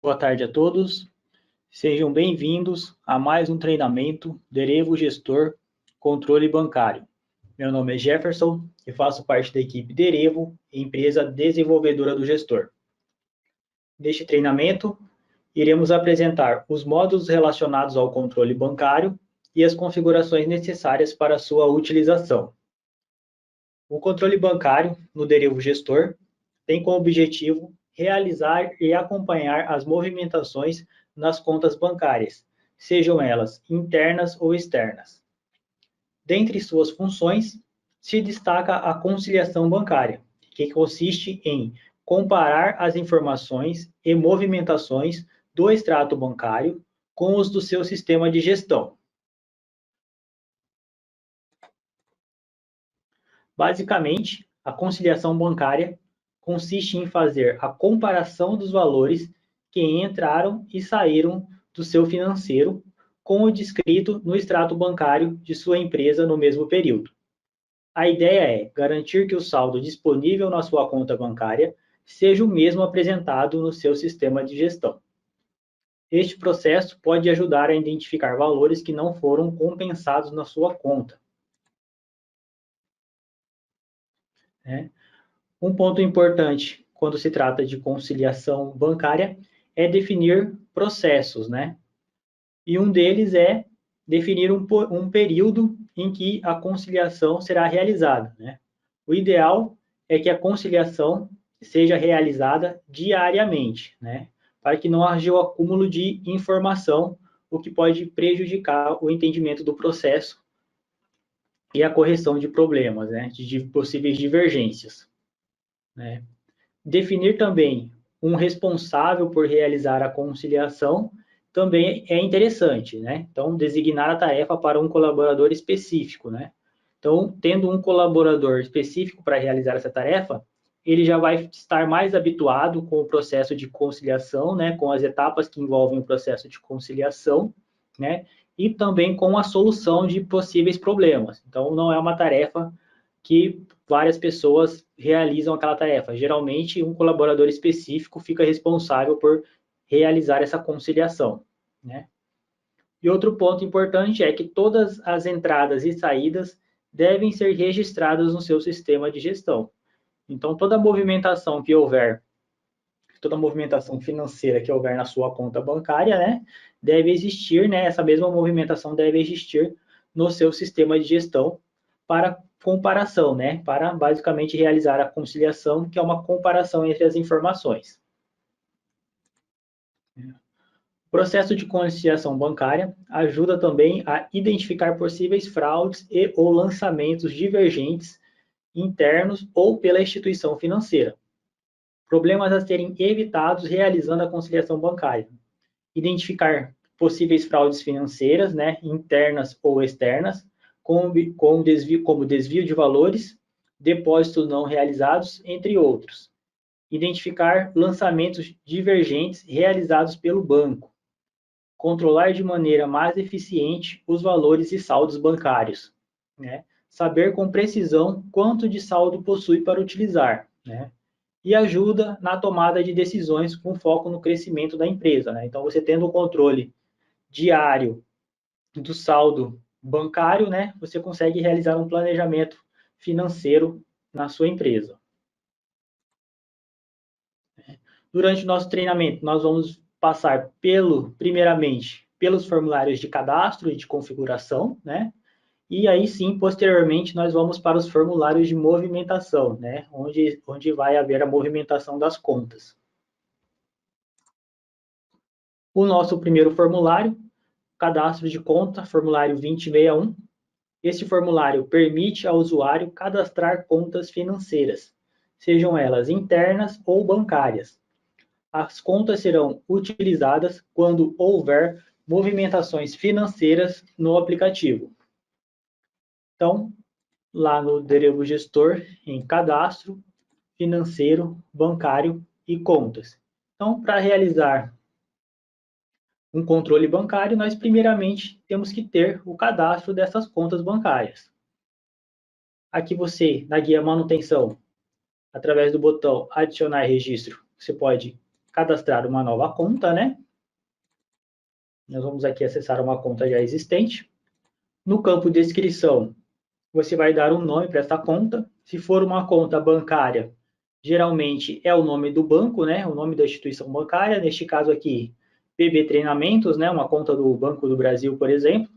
Boa tarde a todos. Sejam bem-vindos a mais um treinamento Derevo Gestor Controle Bancário. Meu nome é Jefferson e faço parte da equipe Derevo, empresa desenvolvedora do gestor. Neste treinamento, iremos apresentar os módulos relacionados ao controle bancário e as configurações necessárias para sua utilização. O controle bancário no Derevo Gestor tem como objetivo realizar e acompanhar as movimentações nas contas bancárias, sejam elas internas ou externas. Dentre suas funções, se destaca a conciliação bancária, que consiste em comparar as informações e movimentações do extrato bancário com os do seu sistema de gestão. Basicamente, a conciliação bancária consiste em fazer a comparação dos valores que entraram e saíram do seu financeiro com o descrito no extrato bancário de sua empresa no mesmo período. A ideia é garantir que o saldo disponível na sua conta bancária seja o mesmo apresentado no seu sistema de gestão. Este processo pode ajudar a identificar valores que não foram compensados na sua conta. Um ponto importante quando se trata de conciliação bancária é definir processos, E um deles é definir um período em que a conciliação será realizada, O ideal é que a conciliação seja realizada diariamente, Para que não haja o acúmulo de informação, o que pode prejudicar o entendimento do processo e a correção de problemas, de possíveis divergências. Definir também um responsável por realizar a conciliação também é interessante, Então, designar a tarefa para um colaborador específico, Então, tendo um colaborador específico para realizar essa tarefa, ele já vai estar mais habituado com o processo de conciliação, Com as etapas que envolvem o processo de conciliação, E também com a solução de possíveis problemas. Então, não é uma tarefa que várias pessoas realizam aquela tarefa. Geralmente, um colaborador específico fica responsável por realizar essa conciliação, E outro ponto importante é que todas as entradas e saídas devem ser registradas no seu sistema de gestão. Então, toda movimentação que houver, toda movimentação financeira que houver na sua conta bancária, deve existir, essa mesma movimentação deve existir no seu sistema de gestão para comparação, Para basicamente realizar a conciliação, que é uma comparação entre as informações. O processo de conciliação bancária ajuda também a identificar possíveis fraudes e ou lançamentos divergentes internos ou pela instituição financeira. Problemas a serem evitados realizando a conciliação bancária. Identificar possíveis fraudes financeiras, internas ou externas, como desvio de valores, depósitos não realizados, entre outros. Identificar lançamentos divergentes realizados pelo banco. Controlar de maneira mais eficiente os valores e saldos bancários. Saber com precisão quanto de saldo possui para utilizar. E ajuda na tomada de decisões com foco no crescimento da empresa. Então, você tendo o controle diário do saldo bancário, você consegue realizar um planejamento financeiro na sua empresa. Durante o nosso treinamento, nós vamos passar primeiramente, pelos formulários de cadastro e de configuração, E aí sim, posteriormente, nós vamos para os formulários de movimentação, onde vai haver a movimentação das contas. O nosso primeiro formulário, cadastro de conta, formulário 2061. Este formulário permite ao usuário cadastrar contas financeiras, sejam elas internas ou bancárias. As contas serão utilizadas quando houver movimentações financeiras no aplicativo. Então, lá no Derevo Gestor, em cadastro, financeiro, bancário e contas. Então, para realizar um controle bancário, nós primeiramente temos que ter o cadastro dessas contas bancárias. Aqui você, na guia manutenção, através do botão adicionar registro, você pode cadastrar uma nova conta, né? Nós vamos aqui acessar uma conta já existente. No campo de descrição, você vai dar um nome para essa conta. Se for uma conta bancária, geralmente é o nome do banco, né? O nome da instituição bancária. Neste caso aqui, PB Treinamentos, né? Uma conta do Banco do Brasil, por exemplo.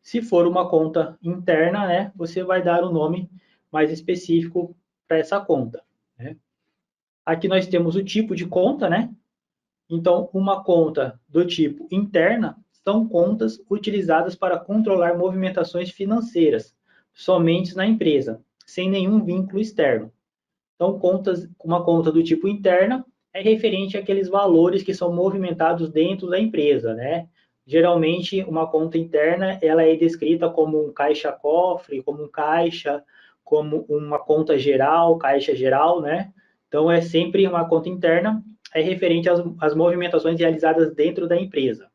Se for uma conta interna, né? Você vai dar um nome mais específico para essa conta, né? Aqui nós temos o tipo de conta, né? Então, uma conta do tipo interna são contas utilizadas para controlar movimentações financeiras, somente na empresa, sem nenhum vínculo externo. Então, uma conta do tipo interna é referente àqueles valores que são movimentados dentro da empresa, né? Geralmente, uma conta interna, ela é descrita como um caixa-cofre, como um caixa, como uma conta geral, caixa geral, né? Então, é sempre uma conta interna, é referente às movimentações realizadas dentro da empresa.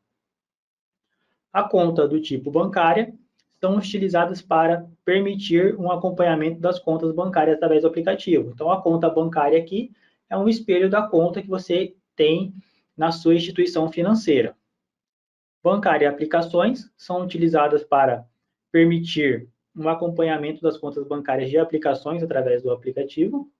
A conta do tipo bancária são utilizadas para permitir um acompanhamento das contas bancárias através do aplicativo. Então, a conta bancária aqui é um espelho da conta que você tem na sua instituição financeira. Bancária e aplicações são utilizadas para permitir um acompanhamento das contas bancárias de aplicações através do aplicativo.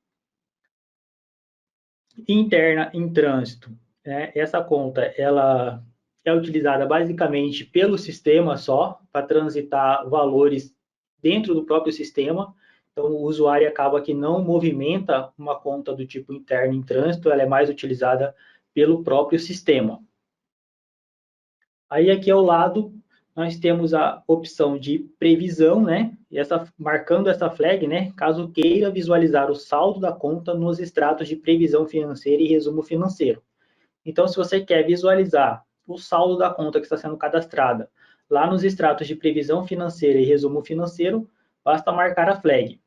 Interna em trânsito, né? Essa conta ela é utilizada basicamente pelo sistema só, para transitar valores dentro do próprio sistema. Então, o usuário acaba que não movimenta uma conta do tipo interno em trânsito, ela é mais utilizada pelo próprio sistema. Aí, aqui ao lado, nós temos a opção de previsão, né? E marcando essa flag, né? Caso queira visualizar o saldo da conta nos extratos de previsão financeira e resumo financeiro. Então, se você quer visualizar o saldo da conta que está sendo cadastrada lá nos extratos de previsão financeira e resumo financeiro, basta marcar a flag.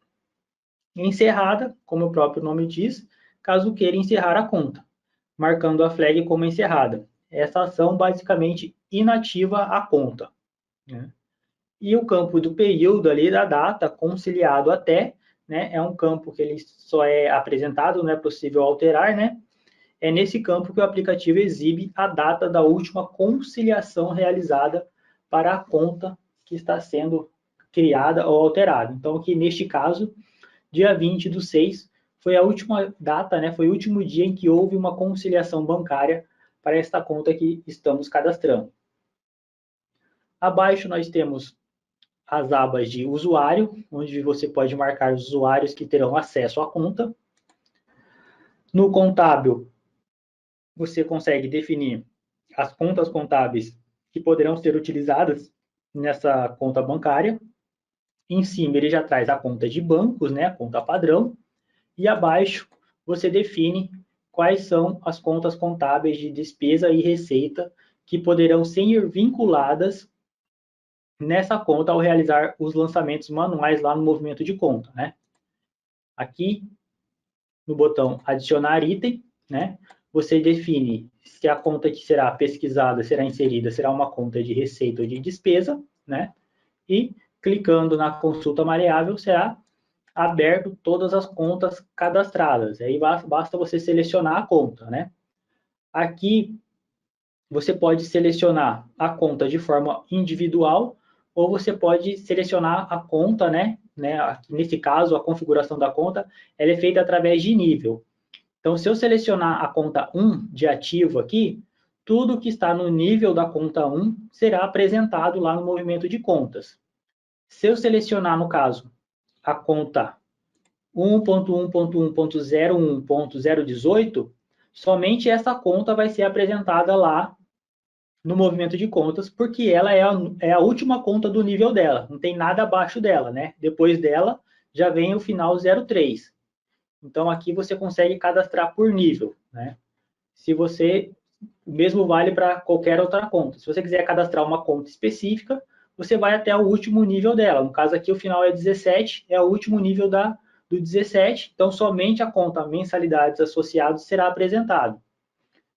Encerrada, como o próprio nome diz, caso queira encerrar a conta, marcando a flag como encerrada. Essa ação basicamente inativa a conta, né? E o campo do período ali da data, conciliado até, né, é um campo que ele só é apresentado, não é possível alterar, né? É nesse campo que o aplicativo exibe a data da última conciliação realizada para a conta que está sendo criada ou alterada. Então, aqui neste caso, dia 20/6 foi a última data, né, foi o último dia em que houve uma conciliação bancária para esta conta que estamos cadastrando. Abaixo nós temos as abas de usuário, onde você pode marcar os usuários que terão acesso à conta. No contábil, você consegue definir as contas contábeis que poderão ser utilizadas nessa conta bancária. Em cima, ele já traz a conta de bancos, né, a conta padrão. E abaixo, você define quais são as contas contábeis de despesa e receita que poderão ser vinculadas nessa conta ao realizar os lançamentos manuais lá no movimento de conta, né? Aqui, no botão adicionar item, né, você define se a conta que será pesquisada, será inserida, será uma conta de receita ou de despesa, né? E clicando na consulta maleável, será aberto todas as contas cadastradas. Aí basta você selecionar a conta, né? Aqui você pode selecionar a conta de forma individual ou você pode selecionar a conta, né? Nesse caso, a configuração da conta, ela é feita através de nível. Então, se eu selecionar a conta 1 de ativo aqui, tudo que está no nível da conta 1 será apresentado lá no movimento de contas. Se eu selecionar, no caso, a conta 1.1.1.01.018, somente essa conta vai ser apresentada lá no movimento de contas, porque ela é a última conta do nível dela, não tem nada abaixo dela, né? Depois dela, já vem o final 03. Então, aqui você consegue cadastrar por nível, né? O mesmo vale para qualquer outra conta. Se você quiser cadastrar uma conta específica, você vai até o último nível dela. No caso aqui, o final é 17, é o último nível do 17, então somente a conta mensalidades associados será apresentado.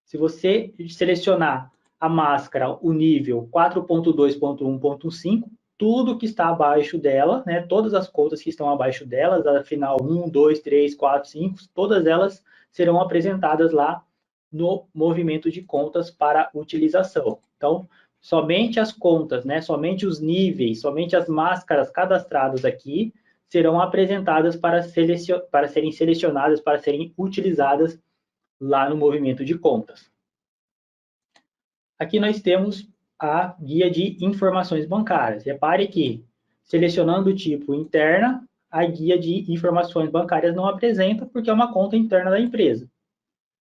Se você selecionar a máscara, o nível 4.2.1.5, tudo que está abaixo dela, né, todas as contas que estão abaixo delas, a final 1, 2, 3, 4, 5, todas elas serão apresentadas lá no movimento de contas para utilização. Então, somente as contas, né, somente os níveis, somente as máscaras cadastradas aqui serão apresentadas para serem selecionadas, para serem utilizadas lá no movimento de contas. Aqui nós temos a guia de informações bancárias. Repare que, selecionando o tipo interna, a guia de informações bancárias não apresenta, porque é uma conta interna da empresa.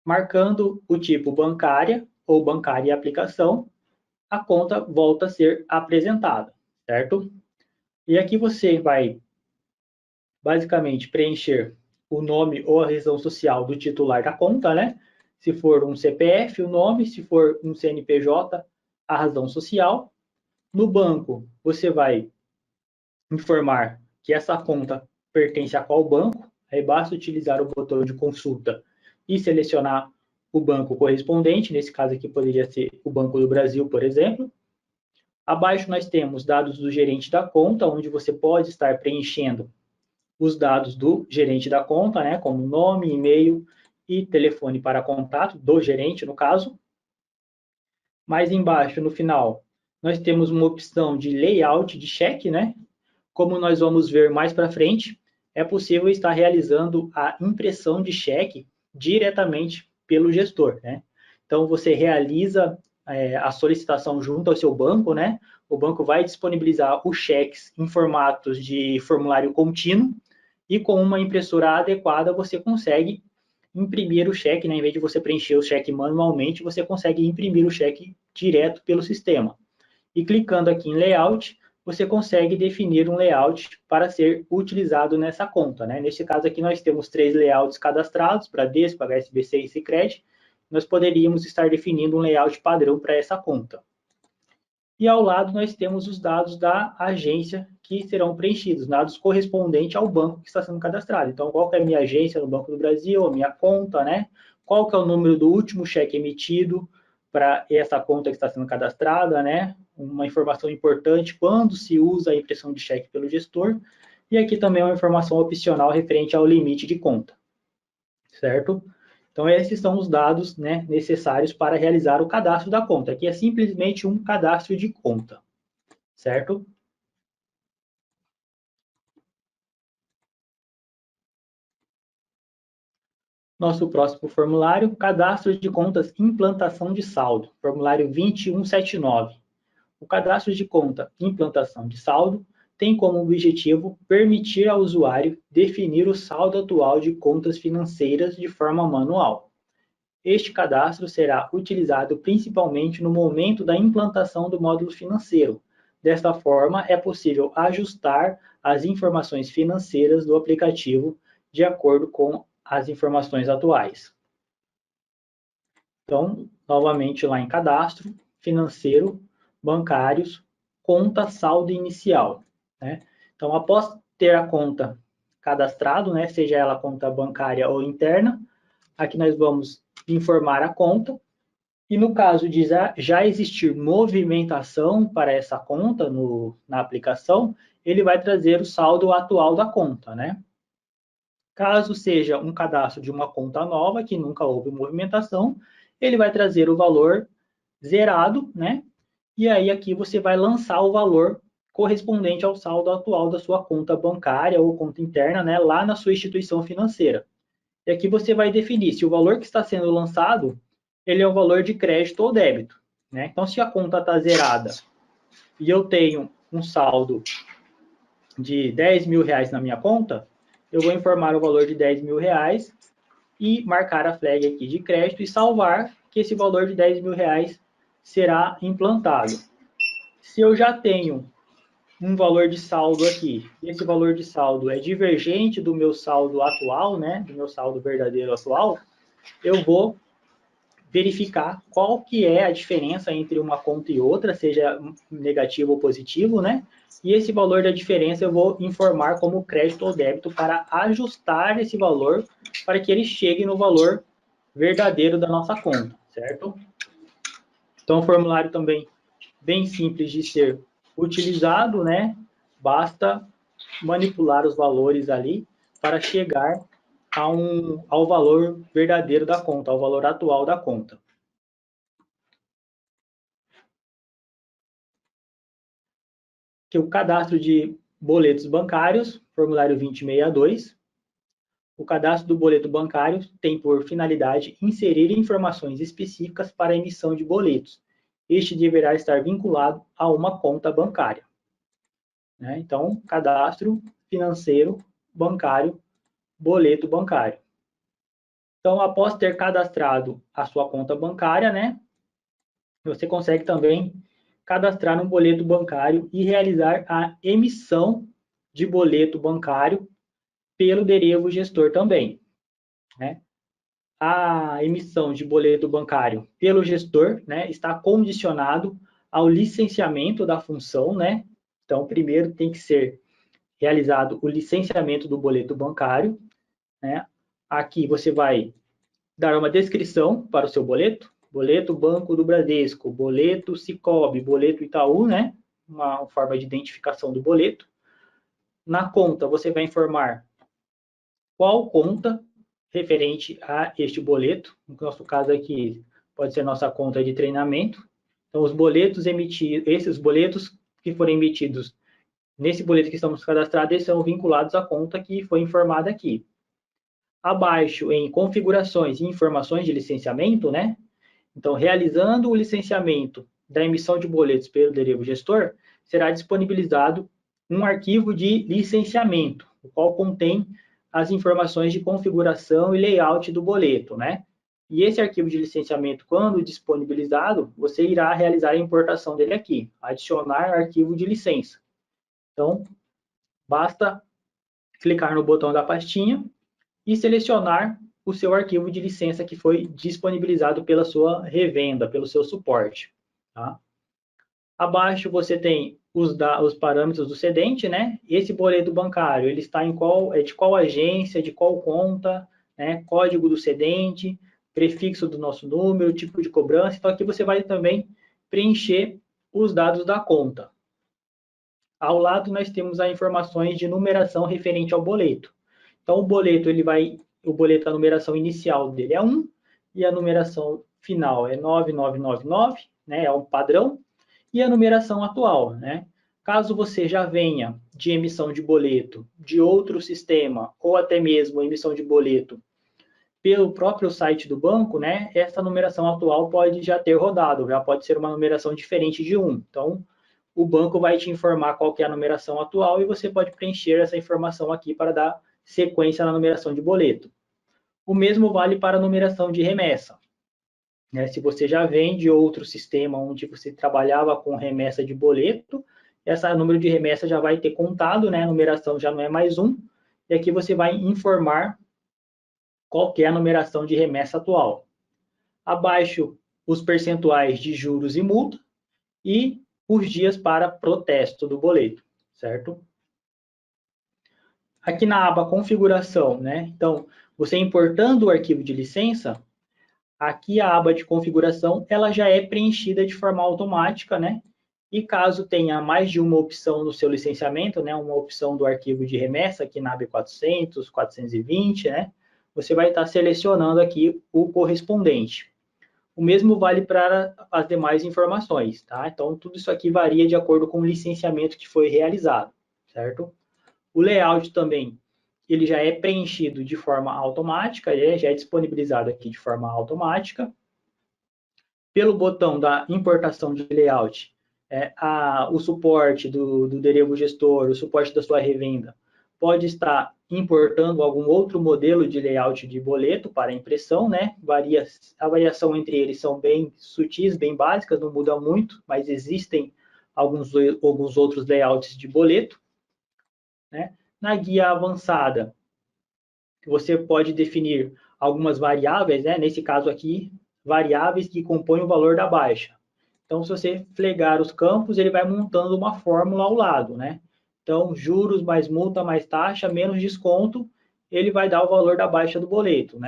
Marcando o tipo bancária ou bancária aplicação, a conta volta a ser apresentada, certo? E aqui você vai, basicamente, preencher o nome ou a razão social do titular da conta, né? Se for um CPF, o nome, se for um CNPJ, a razão social. No banco, você vai informar que essa conta pertence a qual banco, aí basta utilizar o botão de consulta e selecionar o banco correspondente, nesse caso aqui poderia ser o Banco do Brasil, por exemplo. Abaixo nós temos dados do gerente da conta, onde você pode estar preenchendo os dados do gerente da conta, né, como nome, e-mail e telefone para contato do gerente, no caso. Mais embaixo, no final, nós temos uma opção de layout de cheque, né? Como nós vamos ver mais para frente, é possível estar realizando a impressão de cheque diretamente pelo gestor, né? Então, você realiza a solicitação junto ao seu banco, né? O banco vai disponibilizar os cheques em formatos de formulário contínuo e com uma impressora adequada você consegue imprimir o cheque, né? Em vez de você preencher o cheque manualmente, você consegue imprimir o cheque direto pelo sistema. E clicando aqui em Layout, você consegue definir um layout para ser utilizado nessa conta, né? Nesse caso aqui nós temos 3 layouts cadastrados, Bradesco, HSBC e Sicredi. Nós poderíamos estar definindo um layout padrão para essa conta. E ao lado nós temos os dados da agência que serão preenchidos, dados correspondentes ao banco que está sendo cadastrado. Então, qual que é a minha agência no Banco do Brasil, a minha conta, né? Qual que é o número do último cheque emitido para essa conta que está sendo cadastrada, né? Uma informação importante quando se usa a impressão de cheque pelo gestor. E aqui também uma informação opcional referente ao limite de conta, certo? Então, esses são os dados, né, necessários para realizar o cadastro da conta. Aqui é simplesmente um cadastro de conta, certo? Nosso próximo formulário, cadastro de contas implantação de saldo, formulário 2179. O cadastro de conta implantação de saldo tem como objetivo permitir ao usuário definir o saldo atual de contas financeiras de forma manual. Este cadastro será utilizado principalmente no momento da implantação do módulo financeiro. Desta forma, é possível ajustar as informações financeiras do aplicativo de acordo com as informações atuais. Então, novamente lá em cadastro, financeiro, bancários, conta saldo inicial, né? Então, após ter a conta cadastrado, né, seja ela conta bancária ou interna, aqui nós vamos informar a conta, e no caso de já existir movimentação para essa conta na aplicação, ele vai trazer o saldo atual da conta, né? Caso seja um cadastro de uma conta nova, que nunca houve movimentação, ele vai trazer o valor zerado, né? E aí aqui você vai lançar o valor correspondente ao saldo atual da sua conta bancária ou conta interna, né? Lá na sua instituição financeira. E aqui você vai definir se o valor que está sendo lançado, ele é o valor de crédito ou débito, né? Então, se a conta está zerada e eu tenho um saldo de 10 mil reais na minha conta, eu vou informar o valor de 10 mil reais e marcar a flag aqui de crédito e salvar que esse valor de 10 mil reais será implantado. Se eu já tenho um valor de saldo aqui, e esse valor de saldo é divergente do meu saldo atual, né, do meu saldo verdadeiro atual, eu vou verificar qual que é a diferença entre uma conta e outra, seja negativo ou positivo, né? E esse valor da diferença eu vou informar como crédito ou débito para ajustar esse valor para que ele chegue no valor verdadeiro da nossa conta, certo? Então, o formulário também bem simples de ser utilizado, né? Basta manipular os valores ali para chegar ao valor verdadeiro da conta, ao valor atual da conta. Que o cadastro de boletos bancários, formulário 2062. O cadastro do boleto bancário tem por finalidade inserir informações específicas para a emissão de boletos. Este deverá estar vinculado a uma conta bancária. Então, cadastro financeiro bancário, boleto bancário. Então, após ter cadastrado a sua conta bancária, você consegue também cadastrar um boleto bancário e realizar a emissão de boleto bancário pelo Derevo Gestor também. A emissão de boleto bancário pelo gestor está condicionado ao licenciamento da função. Então, primeiro tem que ser realizado o licenciamento do boleto bancário. Aqui você vai dar uma descrição para o seu boleto. Boleto Banco do Bradesco, boleto Sicoob, boleto Itaú, uma forma de identificação do boleto. Na conta, você vai informar qual conta referente a este boleto. No nosso caso aqui, pode ser nossa conta de treinamento. Então, os boletos emitidos, esses boletos que forem emitidos nesse boleto que estamos cadastrados, eles são vinculados à conta que foi informada aqui. Abaixo, em configurações e informações de licenciamento, Então, realizando o licenciamento da emissão de boletos pelo Derevo Gestor, será disponibilizado um arquivo de licenciamento, o qual contém as informações de configuração e layout do boleto, E esse arquivo de licenciamento, quando disponibilizado, você irá realizar a importação dele aqui, adicionar arquivo de licença. Então, basta clicar no botão da pastinha e selecionar o seu arquivo de licença que foi disponibilizado pela sua revenda, pelo seu suporte. Abaixo você tem os parâmetros do cedente, Esse boleto bancário, ele está de qual agência, de qual conta, Código do cedente, prefixo do nosso número, tipo de cobrança. Então, aqui você vai também preencher os dados da conta. Ao lado, nós temos as informações de numeração referente ao boleto. Então, o boleto, a numeração inicial dele é 1 e a numeração final é 9999, é um padrão, e a numeração atual, Caso você já venha de emissão de boleto de outro sistema ou até mesmo emissão de boleto pelo próprio site do banco, essa numeração atual pode já ter rodado, já pode ser uma numeração diferente de 1. Então, o banco vai te informar qual que é a numeração atual e você pode preencher essa informação aqui para dar sequência na numeração de boleto. O mesmo vale para a numeração de remessa. Se você já vem de outro sistema onde você trabalhava com remessa de boleto, esse número de remessa já vai ter contado, a numeração já não é mais 1, e aqui você vai informar qual que é a numeração de remessa atual. Abaixo, os percentuais de juros e multa e os dias para protesto do boleto, certo? Aqui na aba configuração, Então, você importando o arquivo de licença, aqui a aba de configuração, ela já é preenchida de forma automática, E caso tenha mais de uma opção no seu licenciamento, uma opção do arquivo de remessa, aqui na aba 400, 420, Você vai estar selecionando aqui o correspondente. O mesmo vale para as demais informações, Então, tudo isso aqui varia de acordo com o licenciamento que foi realizado, certo? O layout também, ele já é preenchido de forma automática, já é disponibilizado aqui de forma automática. Pelo botão da importação de layout, o suporte do Derevo Gestor, o suporte da sua revenda, pode estar importando algum outro modelo de layout de boleto para impressão, A variação entre eles são bem sutis, bem básicas, não muda muito, mas existem alguns outros layouts de boleto. Na guia avançada, você pode definir algumas variáveis, nesse caso aqui, variáveis que compõem o valor da baixa. Então, se você flegar os campos, ele vai montando uma fórmula ao lado, Então, juros mais multa mais taxa menos desconto, ele vai dar o valor da baixa do boleto,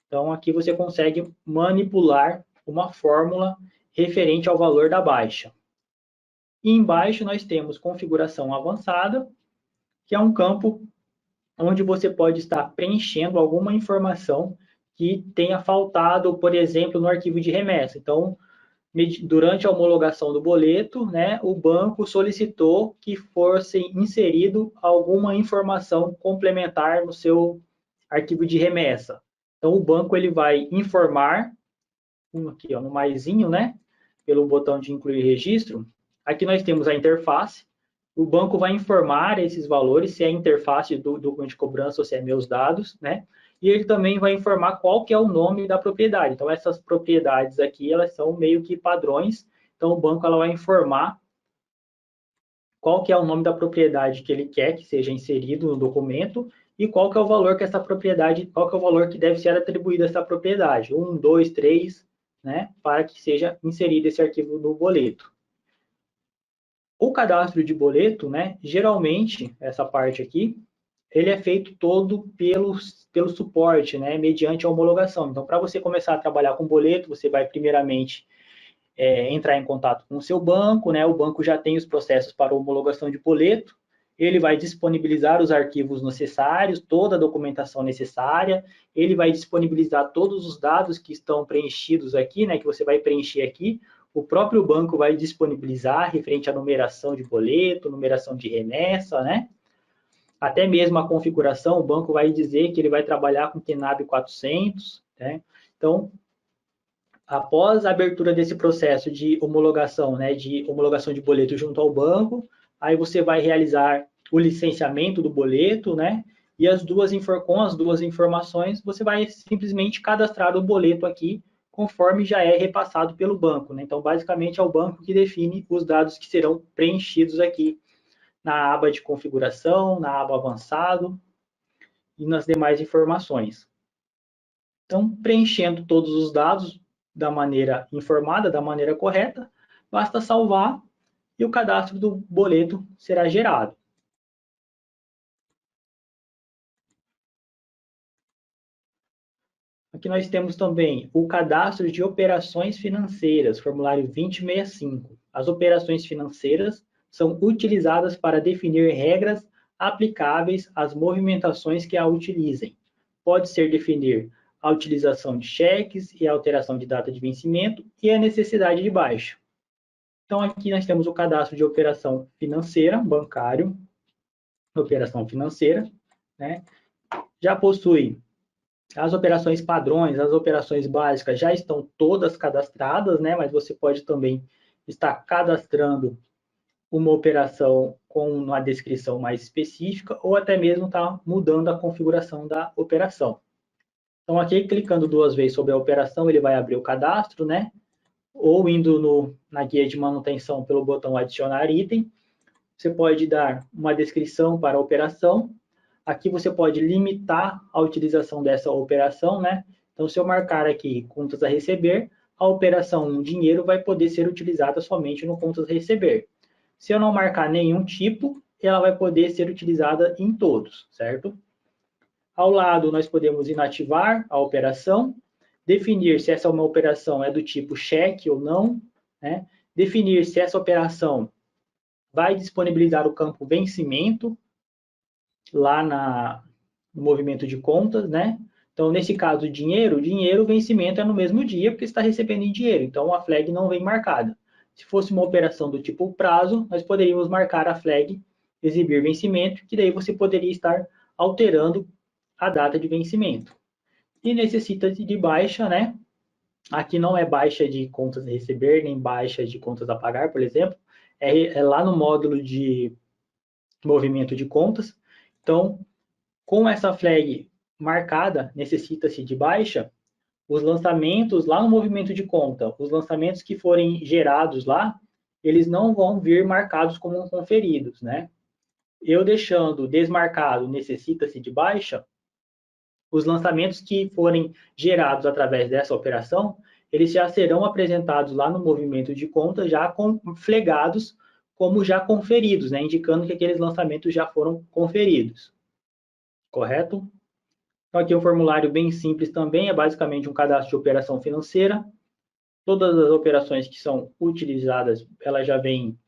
Então, aqui você consegue manipular uma fórmula referente ao valor da baixa. E embaixo nós temos configuração avançada, que é um campo onde você pode estar preenchendo alguma informação que tenha faltado, por exemplo, no arquivo de remessa. Então, durante a homologação do boleto, né, o banco solicitou que fosse inserido alguma informação complementar no seu arquivo de remessa. Então, o banco ele vai informar, aqui ó, no maisinho, né, pelo botão de incluir registro. Aqui nós temos a interface. O banco vai informar esses valores, se é a interface do documento de cobrança ou se é meus dados, né? E ele também vai informar qual que é o nome da propriedade. Então, essas propriedades aqui, elas são meio que padrões. Então, o banco ela vai informar qual que é o nome da propriedade que ele quer que seja inserido no documento e qual que é o valor que essa propriedade, qual que é o valor que deve ser atribuído a essa propriedade. 1, 2, 3, né? Para que seja inserido esse arquivo no boleto. O cadastro de boleto, né? Geralmente, essa parte aqui, ele é feito todo pelo suporte, né, mediante a homologação. Então, para você começar a trabalhar com boleto, você vai primeiramente entrar em contato com o seu banco, né, o banco já tem os processos para homologação de boleto, ele vai disponibilizar os arquivos necessários, toda a documentação necessária, ele vai disponibilizar todos os dados que estão preenchidos aqui, né, que você vai preencher aqui, o próprio banco vai disponibilizar referente à numeração de boleto, numeração de remessa, né, até mesmo a configuração, o banco vai dizer que ele vai trabalhar com TENAB 400, né? Então, após a abertura desse processo de homologação, né, de homologação de boleto junto ao banco, aí você vai realizar o licenciamento do boleto, né? E com as duas informações, você vai simplesmente cadastrar o boleto aqui, conforme já é repassado pelo banco, né? Então, basicamente, é o banco que define os dados que serão preenchidos aqui na aba de configuração, na aba avançado e nas demais informações. Então, preenchendo todos os dados da maneira informada, da maneira correta, basta salvar e o cadastro do boleto será gerado. Aqui nós temos também o cadastro de operações financeiras, formulário 2065. As operações financeiras são utilizadas para definir regras aplicáveis às movimentações que a utilizem. Pode ser definir a utilização de cheques e a alteração de data de vencimento e a necessidade de baixa. Então, aqui nós temos o cadastro de operação financeira, bancário, operação financeira, né? Já possui as operações padrões, as operações básicas já estão todas cadastradas, né? Mas você pode também estar cadastrando uma operação com uma descrição mais específica ou até mesmo estar mudando a configuração da operação. Então, aqui, clicando duas vezes sobre a operação, ele vai abrir o cadastro, né? Ou indo na guia de manutenção pelo botão adicionar item, você pode dar uma descrição para a operação. Aqui você pode limitar a utilização dessa operação, né? Então, se eu marcar aqui contas a receber, a operação dinheiro vai poder ser utilizada somente no contas a receber. Se eu não marcar nenhum tipo, ela vai poder ser utilizada em todos, certo? Ao lado, nós podemos inativar a operação, definir se essa uma operação é do tipo cheque ou não, né? Definir se essa operação vai disponibilizar o campo vencimento lá no movimento de contas, né? Então, nesse caso, dinheiro, o vencimento é no mesmo dia, porque está recebendo em dinheiro, então a flag não vem marcada. Se fosse uma operação do tipo prazo, nós poderíamos marcar a flag exibir vencimento, que daí você poderia estar alterando a data de vencimento. E necessita de baixa, né? Aqui não é baixa de contas a receber, nem baixa de contas a pagar, por exemplo. É lá no módulo de movimento de contas. Então, com essa flag marcada, necessita-se de baixa, os lançamentos lá no movimento de conta, os lançamentos que forem gerados lá, eles não vão vir marcados como conferidos, né? Eu deixando desmarcado necessita-se de baixa, os lançamentos que forem gerados através dessa operação, eles já serão apresentados lá no movimento de conta, já flegados como já conferidos, né? Indicando que aqueles lançamentos já foram conferidos. Correto? Então, aqui é um formulário bem simples também, é basicamente um cadastro de operação financeira. Todas as operações que são utilizadas, elas já vêm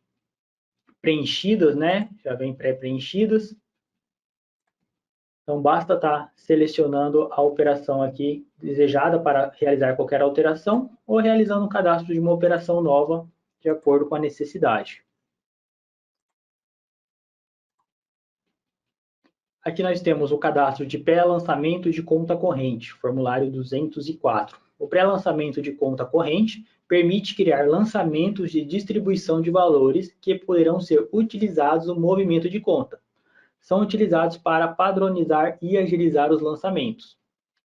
preenchidas, né? Já vêm pré-preenchidas. Então, basta estar selecionando a operação aqui desejada para realizar qualquer alteração ou realizando o cadastro de uma operação nova de acordo com a necessidade. Aqui nós temos o cadastro de pré-lançamento de conta corrente, formulário 204. O pré-lançamento de conta corrente permite criar lançamentos de distribuição de valores que poderão ser utilizados no movimento de conta. São utilizados para padronizar e agilizar os lançamentos.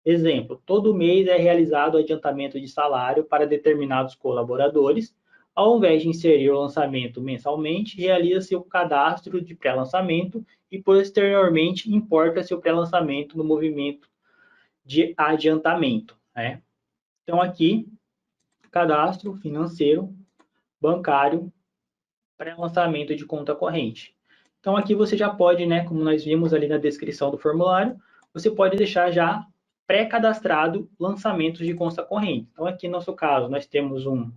Exemplo, todo mês é realizado adiantamento de salário para determinados colaboradores. Ao invés de inserir o lançamento mensalmente, realiza-se o cadastro de pré-lançamento e posteriormente importa-se o pré-lançamento no movimento de adiantamento, né? Então aqui, cadastro financeiro, bancário, pré-lançamento de conta corrente. Então aqui você já pode, né, como nós vimos ali na descrição do formulário, você pode deixar já pré-cadastrado lançamentos de conta corrente. Então aqui no nosso caso, nós temos um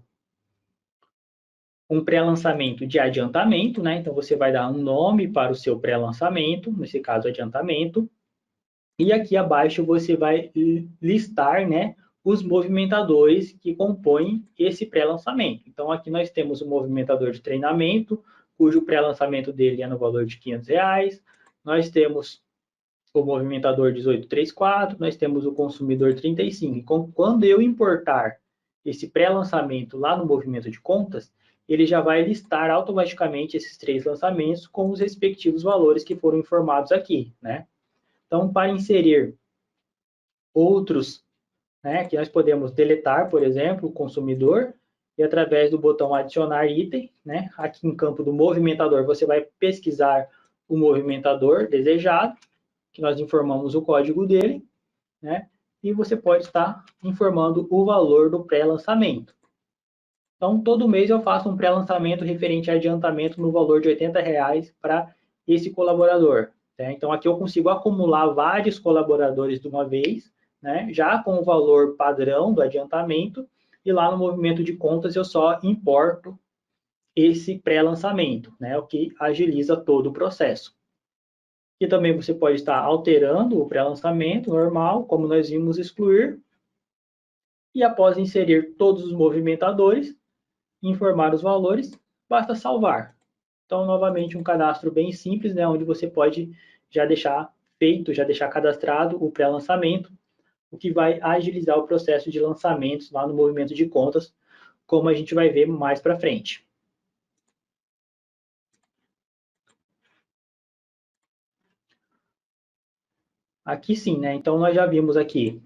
pré-lançamento de adiantamento, né? Então você vai dar um nome para o seu pré-lançamento, nesse caso adiantamento, e aqui abaixo você vai listar, né, os movimentadores que compõem esse pré-lançamento. Então aqui nós temos o movimentador de treinamento, cujo pré-lançamento dele é no valor de R$500. Nós temos o movimentador 1834, nós temos o consumidor 35. Então, quando eu importar esse pré-lançamento lá no movimento de contas, ele já vai listar automaticamente esses 3 lançamentos com os respectivos valores que foram informados aqui, né? Então, para inserir outros, né, que nós podemos deletar, por exemplo, o consumidor, e através do botão adicionar item, né, aqui em campo do movimentador, você vai pesquisar o movimentador desejado, que nós informamos o código dele, né, e você pode estar informando o valor do pré-lançamento. Então, todo mês eu faço um pré-lançamento referente a adiantamento no valor de R$80 para esse colaborador. Né? Então, aqui eu consigo acumular vários colaboradores de uma vez, né? Já com o valor padrão do adiantamento, e lá no movimento de contas eu só importo esse pré-lançamento, né? O que agiliza todo o processo. E também você pode estar alterando o pré-lançamento normal, como nós vimos excluir, e após inserir todos os movimentadores, informar os valores, basta salvar. Então, novamente, um cadastro bem simples, né, onde você pode já deixar feito, já deixar cadastrado o pré-lançamento, o que vai agilizar o processo de lançamentos lá no movimento de contas, como a gente vai ver mais para frente. Aqui sim, né? Então, nós já vimos aqui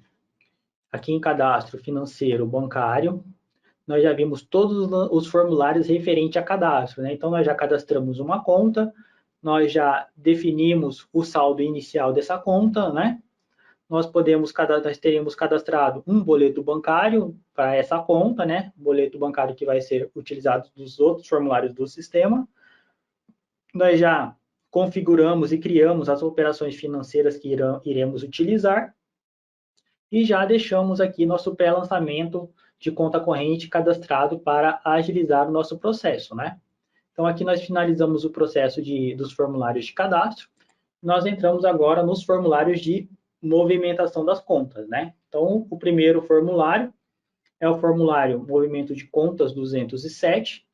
em cadastro financeiro bancário, nós já vimos todos os formulários referentes a cadastro, né? Então, nós já cadastramos uma conta, nós já definimos o saldo inicial dessa conta, né? Nós teríamos cadastrado um boleto bancário para essa conta, né? Boleto bancário que vai ser utilizado dos outros formulários do sistema. Nós já configuramos e criamos as operações financeiras que iremos utilizar e já deixamos aqui nosso pré-lançamento de conta corrente cadastrado para agilizar o nosso processo, né? Então, aqui nós finalizamos o processo dos formulários de cadastro. Nós entramos agora nos formulários de movimentação das contas, né? Então, o primeiro formulário é o formulário Movimento de Contas 207.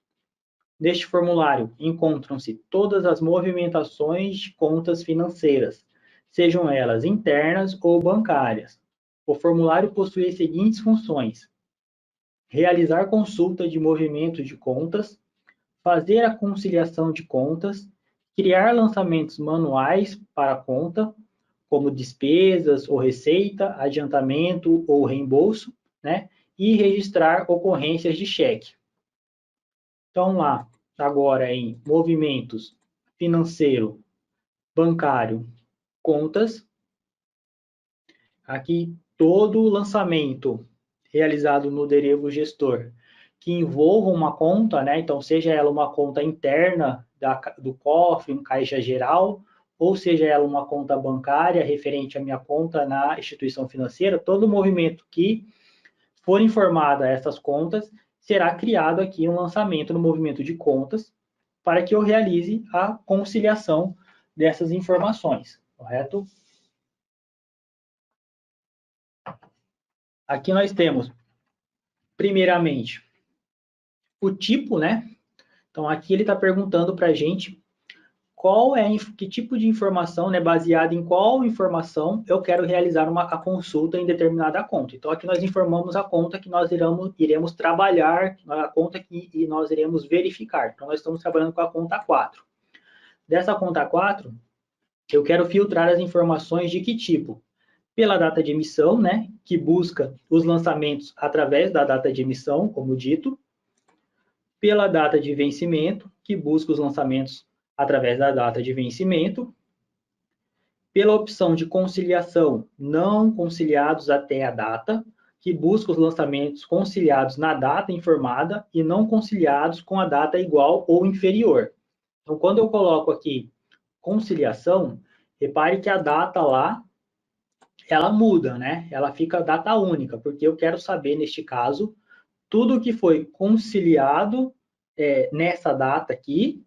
Neste formulário encontram-se todas as movimentações de contas financeiras, sejam elas internas ou bancárias. O formulário possui as seguintes funções: realizar consulta de movimento de contas, fazer a conciliação de contas, criar lançamentos manuais para a conta, como despesas ou receita, adiantamento ou reembolso, né? E registrar ocorrências de cheque. Então, lá, agora em movimentos financeiro, bancário, contas, aqui todo o lançamento realizado no Derevo Gestor que envolva uma conta, né? Então, seja ela uma conta interna do cofre, um caixa geral, ou seja ela uma conta bancária referente à minha conta na instituição financeira, todo movimento que for informado a essas contas, será criado aqui um lançamento no movimento de contas para que eu realize a conciliação dessas informações, correto? Aqui nós temos, primeiramente, o tipo, né? Então, aqui ele está perguntando para a gente que tipo de informação, né, baseada em qual informação eu quero realizar a consulta em determinada conta. Então, aqui nós informamos a conta que nós iremos trabalhar, a conta que nós iremos verificar. Então, nós estamos trabalhando com a conta 4. Dessa conta 4, eu quero filtrar as informações de que tipo? Pela data de emissão, né, que busca os lançamentos através da data de emissão, como dito. Pela data de vencimento, que busca os lançamentos através da data de vencimento. Pela opção de conciliação, não conciliados até a data, que busca os lançamentos conciliados na data informada e não conciliados com a data igual ou inferior. Então, quando eu coloco aqui conciliação, repare que a data lá, ela muda, né? Ela fica data única, porque eu quero saber, neste caso, tudo que foi conciliado nessa data aqui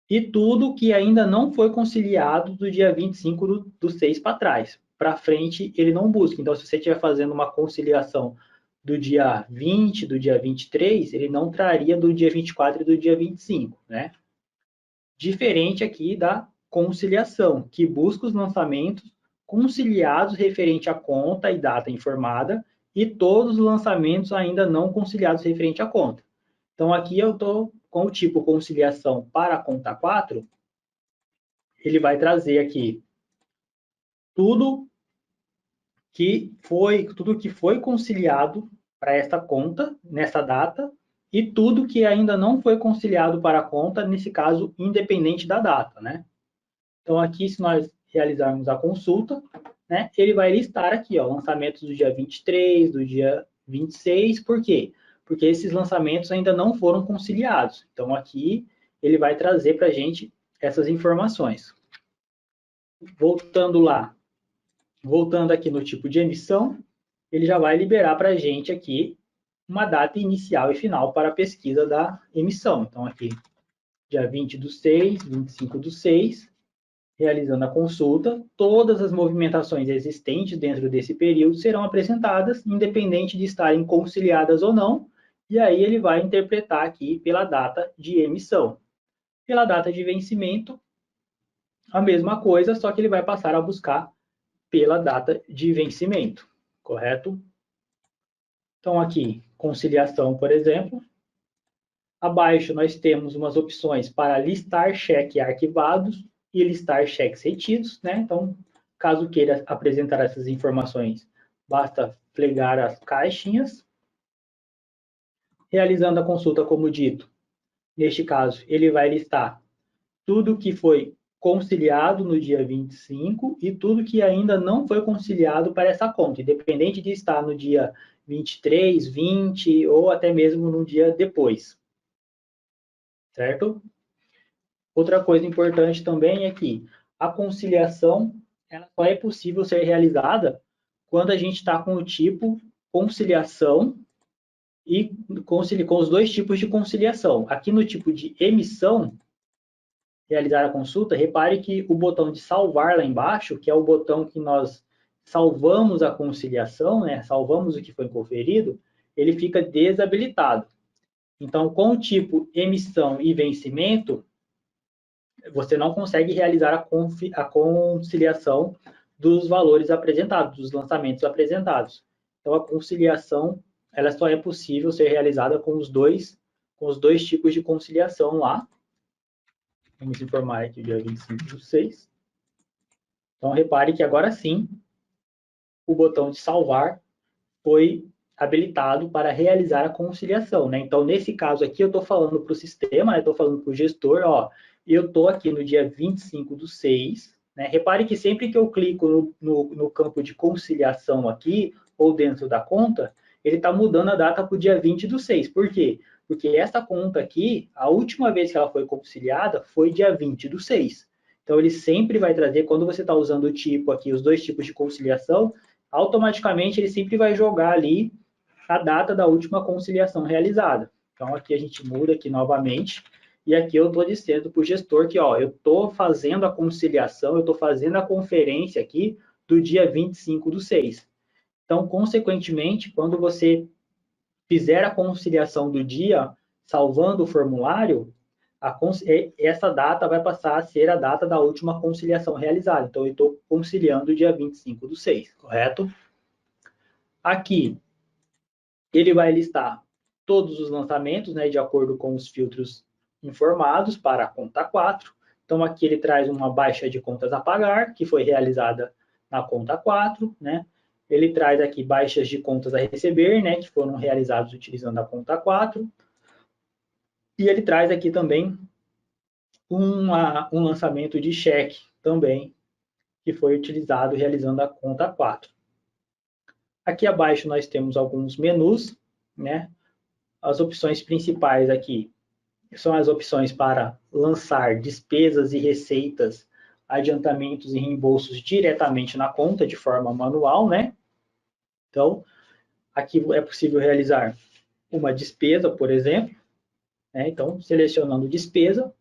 e tudo que ainda não foi conciliado do dia 25 do 6 para trás. Para frente, ele não busca. Então, se você estiver fazendo uma conciliação do dia 20, do dia 23, ele não traria do dia 24 e do dia 25, né? Diferente aqui da conciliação, que busca os lançamentos conciliados referente à conta e data informada e todos os lançamentos ainda não conciliados referente à conta. Então, aqui eu estou com o tipo conciliação para a conta 4, ele vai trazer aqui tudo que foi conciliado para esta conta, nessa data, e tudo que ainda não foi conciliado para a conta, nesse caso, independente da data, né? Então, aqui, se nós realizarmos a consulta, né, ele vai listar aqui, ó, lançamentos do dia 23, do dia 26, por quê? Porque esses lançamentos ainda não foram conciliados. Então, aqui, ele vai trazer para a gente essas informações. Voltando aqui no tipo de emissão, ele já vai liberar para a gente aqui uma data inicial e final para a pesquisa da emissão. Então, aqui, dia 20 do 6, 25 do 6, realizando a consulta, todas as movimentações existentes dentro desse período serão apresentadas, independente de estarem conciliadas ou não, e aí ele vai interpretar aqui pela data de emissão. Pela data de vencimento, a mesma coisa, só que ele vai passar a buscar pela data de vencimento, correto? Então, aqui, conciliação, por exemplo. Abaixo, nós temos umas opções para listar cheques arquivados e listar cheques retidos, né? Então, caso queira apresentar essas informações, basta plegar as caixinhas. Realizando a consulta, como dito, neste caso, ele vai listar tudo que foi conciliado no dia 25 e tudo que ainda não foi conciliado para essa conta, independente de estar no dia 23, 20 ou até mesmo no dia depois. Certo? Outra coisa importante também é que a conciliação ela só é possível ser realizada quando a gente está com o tipo conciliação e com os dois tipos de conciliação. Aqui no tipo de emissão, realizar a consulta, repare que o botão de salvar lá embaixo, que é o botão que nós salvamos a conciliação, né, salvamos o que foi conferido, ele fica desabilitado. Então, com o tipo emissão e vencimento, você não consegue realizar a conciliação dos valores apresentados, dos lançamentos apresentados. Então, a conciliação ela só é possível ser realizada com os dois tipos de conciliação lá. Vamos informar aqui o dia 25 do 6. Então, repare que agora sim, o botão de salvar foi habilitado para realizar a conciliação, né? Então, nesse caso aqui, eu estou falando para o sistema, estou falando para o gestor, ó, eu estou aqui no dia 25 do 6, né? Repare que sempre que eu clico no campo de conciliação aqui, ou dentro da conta, ele está mudando a data para o dia 20 do 6. Por quê? Porque essa conta aqui, a última vez que ela foi conciliada foi dia 20 do 6. Então, ele sempre vai trazer, quando você está usando o tipo aqui, os dois tipos de conciliação, automaticamente ele sempre vai jogar ali a data da última conciliação realizada. Então, aqui a gente muda aqui novamente, e aqui eu estou dizendo para o gestor que, ó, eu estou fazendo a conciliação, eu estou fazendo a conferência aqui do dia 25 do 6. Então, consequentemente, quando você fizer a conciliação do dia, salvando o formulário, essa data vai passar a ser a data da última conciliação realizada. Então, eu estou conciliando o dia 25/6, correto? Aqui, ele vai listar todos os lançamentos, né, de acordo com os filtros informados para a conta 4. Então, aqui ele traz uma baixa de contas a pagar, que foi realizada na conta 4, né? Ele traz aqui baixas de contas a receber, né, que foram realizados utilizando a conta 4. E ele traz aqui também um lançamento de cheque também, que foi utilizado realizando a conta 4. Aqui abaixo nós temos alguns menus, né? As opções principais aqui são as opções para lançar despesas e receitas, adiantamentos e reembolsos diretamente na conta de forma manual, né? Então, aqui é possível realizar uma despesa, por exemplo, né? Então, selecionando despesa,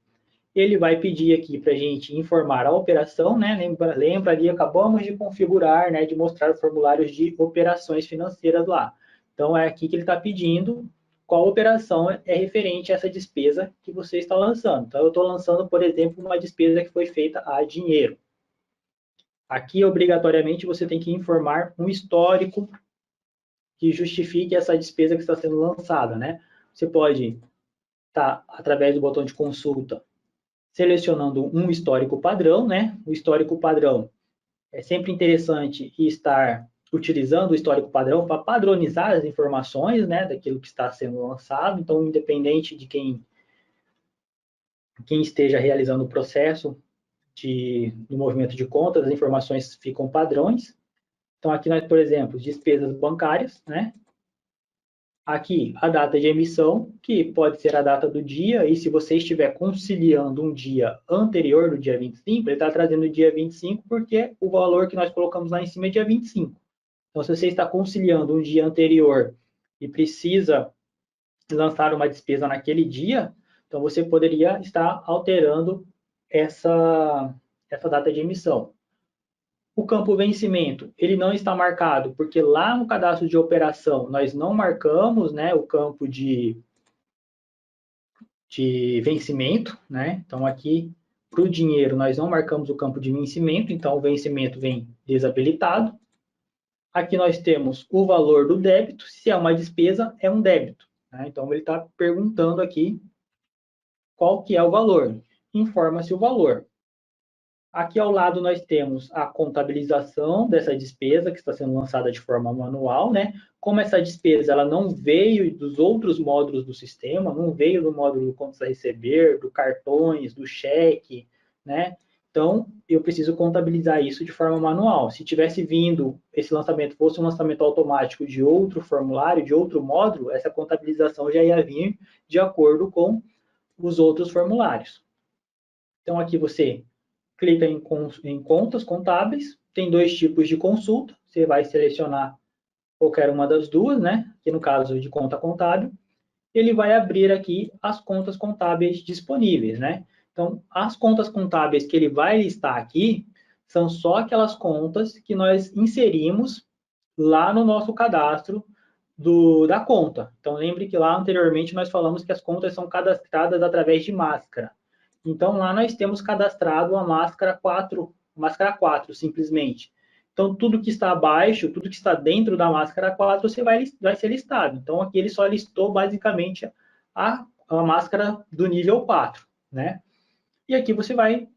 ele vai pedir aqui para a gente informar a operação, né? Lembra ali, acabamos de configurar, né? De mostrar formulários de operações financeiras lá. Então, é aqui que ele está pedindo qual operação é referente a essa despesa que você está lançando. Então, eu estou lançando, por exemplo, uma despesa que foi feita a dinheiro. Aqui, obrigatoriamente, você tem que informar um histórico que justifique essa despesa que está sendo lançada, né? Você pode estar, através do botão de consulta, selecionando um histórico padrão, né? O histórico padrão é sempre interessante estar utilizando o histórico padrão para padronizar as informações, né, daquilo que está sendo lançado. Então, independente de quem esteja realizando o processo do movimento de contas, as informações ficam padrões. Então, aqui nós, por exemplo, despesas bancárias, né? Aqui, a data de emissão, que pode ser a data do dia, e se você estiver conciliando um dia anterior do dia 25, ele está trazendo o dia 25 porque o valor que nós colocamos lá em cima é dia 25. Então, se você está conciliando um dia anterior e precisa lançar uma despesa naquele dia, então você poderia estar alterando essa data de emissão. O campo vencimento, ele não está marcado, porque lá no cadastro de operação nós não marcamos, né, o campo de vencimento, né? Então aqui para o dinheiro nós não marcamos o campo de vencimento, então o vencimento vem desabilitado. Aqui nós temos o valor do débito, se é uma despesa, é um débito, né? Então ele está perguntando aqui qual que é o valor. Informa-se o valor. Aqui ao lado nós temos a contabilização dessa despesa que está sendo lançada de forma manual, né? Como essa despesa ela não veio dos outros módulos do sistema, não veio do módulo do contas a receber, do cartões, do cheque, né? Então, eu preciso contabilizar isso de forma manual. Se tivesse vindo, esse lançamento fosse um lançamento automático de outro formulário, de outro módulo, essa contabilização já ia vir de acordo com os outros formulários. Então, aqui você clica em contas contábeis, tem dois tipos de consulta, você vai selecionar qualquer uma das duas, né? Aqui no caso de conta contábil, ele vai abrir aqui as contas contábeis disponíveis, né? Então, as contas contábeis que ele vai listar aqui são só aquelas contas que nós inserimos lá no nosso cadastro da conta. Então, lembre que lá anteriormente nós falamos que as contas são cadastradas através de máscara. Então, lá nós temos cadastrado a máscara 4 simplesmente. Então, tudo que está abaixo, tudo que está dentro da máscara 4, você vai ser listado. Então, aqui ele só listou basicamente a máscara do nível 4, né? E aqui você vai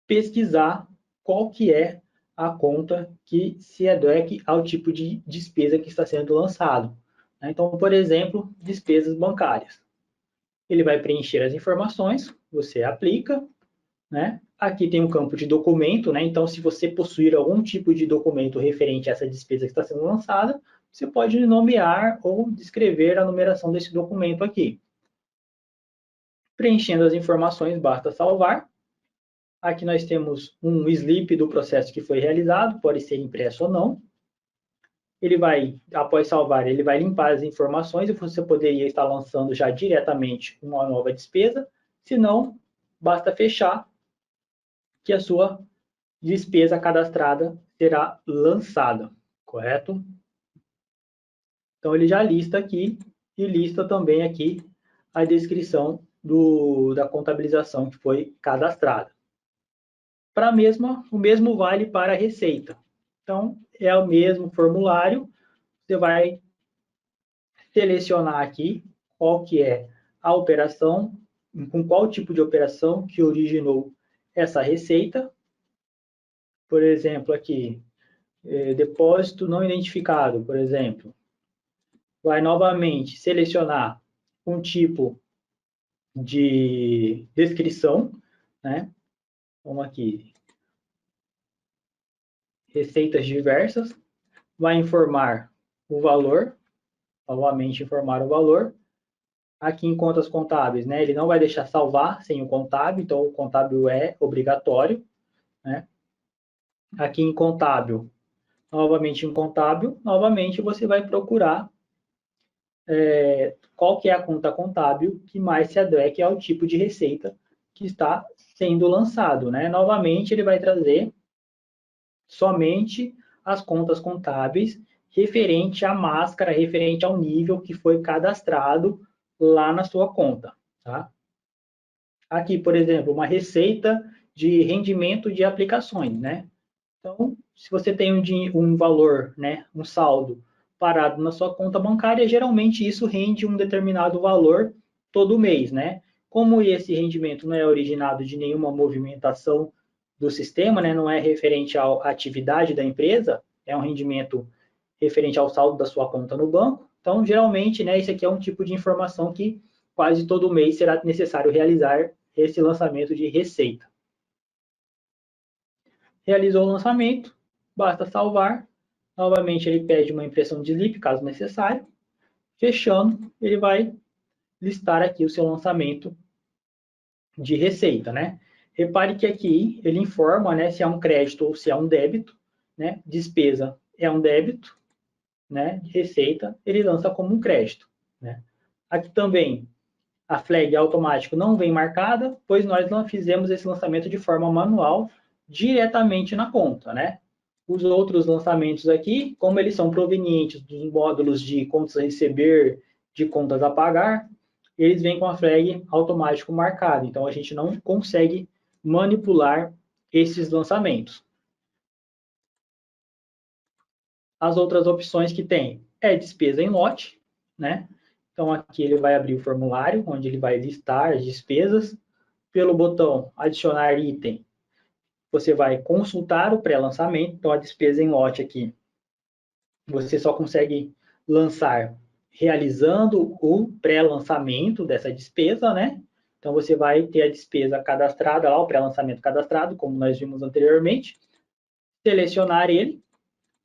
pesquisar qual que é a conta que se adeque ao tipo de despesa que está sendo lançado. Então, por exemplo, despesas bancárias. Ele vai preencher as informações, você aplica, né? Aqui tem um campo de documento, né? Então, se você possuir algum tipo de documento referente a essa despesa que está sendo lançada, você pode nomear ou descrever a numeração desse documento aqui. Preenchendo as informações, basta salvar. Aqui nós temos um slip do processo que foi realizado, pode ser impresso ou não. Ele vai, após salvar, ele vai limpar as informações e você poderia estar lançando já diretamente uma nova despesa. Se não, basta fechar que a sua despesa cadastrada será lançada. correto? Então, ele já lista aqui e lista também aqui a descrição da contabilização que foi cadastrada. Para a mesma, o mesmo vale para a receita. Então, é o mesmo formulário, você vai selecionar aqui qual que é a operação, com qual tipo de operação que originou essa receita. Por exemplo, aqui, depósito não identificado, por exemplo. Vai novamente selecionar um tipo de descrição, né? Vamos aqui, receitas diversas, vai informar o valor, novamente informar o valor. Aqui em contas contábeis, né? Ele não vai deixar salvar sem o contábil, então o contábil é obrigatório, né? Aqui em contábil, novamente você vai procurar qual que é a conta contábil que mais se adeque ao tipo de receita que está sendo lançado, né? Novamente ele vai trazer somente as contas contábeis referente à máscara, referente ao nível que foi cadastrado lá na sua conta, tá? Aqui, por exemplo, uma receita de rendimento de aplicações, né? Então, se você tem um valor, né, um saldo parado na sua conta bancária, geralmente isso rende um determinado valor todo mês, né? Como esse rendimento não é originado de nenhuma movimentação do sistema, né, não é referente à atividade da empresa, é um rendimento referente ao saldo da sua conta no banco. Então, geralmente, né, esse aqui é um tipo de informação que quase todo mês será necessário realizar esse lançamento de receita. Realizou o lançamento, basta salvar. Novamente, ele pede uma impressão de slip, caso necessário. Fechando, ele vai listar aqui o seu lançamento de receita, né? Repare que aqui ele informa, né, se é um crédito ou se é um débito, né? Despesa é um débito, né? Receita ele lança como um crédito, né? Aqui também a flag automático não vem marcada, pois nós não fizemos esse lançamento de forma manual diretamente na conta, né? Os outros lançamentos aqui, como eles são provenientes dos módulos de contas a receber, de contas a pagar, eles vêm com a flag automático marcada. Então, a gente não consegue manipular esses lançamentos. As outras opções que tem é despesa em lote, né? Então, aqui ele vai abrir o formulário, onde ele vai listar as despesas. Pelo botão adicionar item, você vai consultar o pré-lançamento. Então, a despesa em lote aqui, você só consegue lançar realizando o pré-lançamento dessa despesa, né? Então, você vai ter a despesa cadastrada lá, o pré-lançamento cadastrado, como nós vimos anteriormente. Selecionar ele.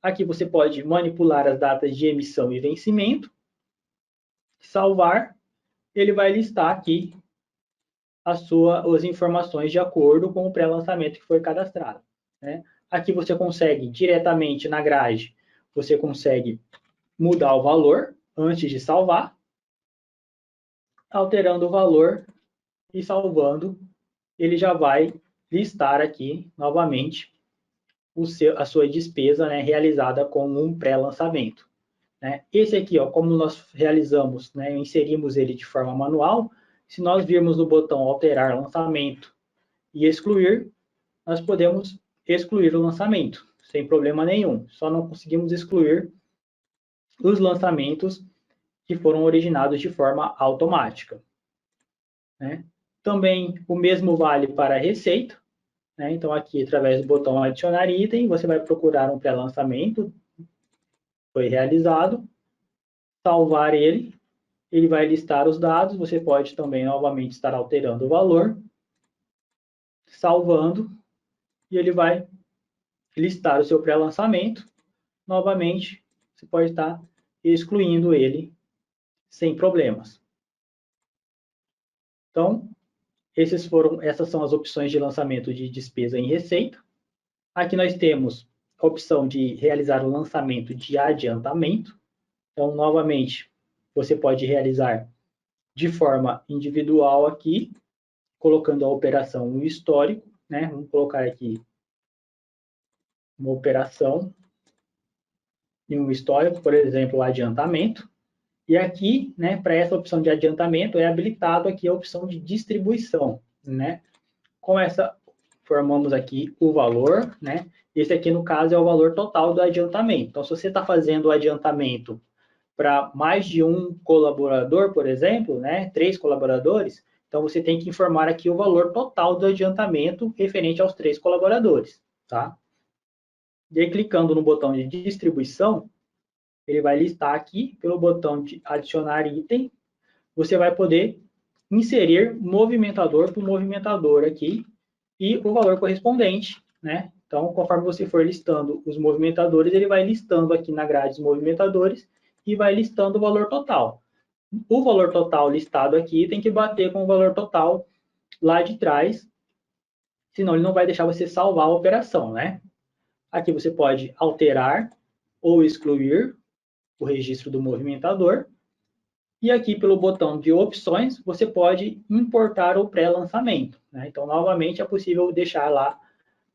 Aqui você pode manipular as datas de emissão e vencimento. Salvar. Ele vai listar aqui as informações de acordo com o pré-lançamento que foi cadastrado, né? Aqui você consegue, diretamente na grade, você consegue mudar o valor antes de salvar, alterando o valor e salvando, ele já vai listar aqui, novamente, a sua despesa, né, realizada com um pré-lançamento, né? Esse aqui, ó, como nós realizamos, né, inserimos ele de forma manual, se nós virmos no botão alterar lançamento e excluir, nós podemos excluir o lançamento, sem problema nenhum. Só não conseguimos excluir os lançamentos que foram originados de forma automática, né? Também o mesmo vale para a receita, né? Então, aqui, através do botão adicionar item, você vai procurar um pré-lançamento, foi realizado, salvar ele, ele vai listar os dados, você pode também novamente estar alterando o valor, salvando, e ele vai listar o seu pré-lançamento. Novamente, você pode estar excluindo ele sem problemas. Então, essas são as opções de lançamento de despesa em receita. Aqui nós temos a opção de realizar o lançamento de adiantamento. Então, novamente, você pode realizar de forma individual aqui, colocando a operação no histórico, né? Vamos colocar aqui uma operação em um histórico, por exemplo, o adiantamento. E aqui, né, para essa opção de adiantamento, é habilitado aqui a opção de distribuição, né? Com essa, formamos aqui o valor, né? Esse aqui, no caso, é o valor total do adiantamento. Então, se você está fazendo o adiantamento para mais de um colaborador, por exemplo, né, 3 colaboradores, então você tem que informar aqui o valor total do adiantamento referente aos 3 colaboradores, tá? E aí, clicando no botão de distribuição, ele vai listar aqui, pelo botão de adicionar item, você vai poder inserir movimentador por movimentador aqui e o valor correspondente, né? Então, conforme você for listando os movimentadores, ele vai listando aqui na grade os movimentadores e vai listando o valor total. O valor total listado aqui tem que bater com o valor total lá de trás, senão ele não vai deixar você salvar a operação, né? Aqui você pode alterar ou excluir o registro do movimentador. E aqui pelo botão de opções, você pode importar o pré-lançamento, né? Então, novamente, é possível deixar lá,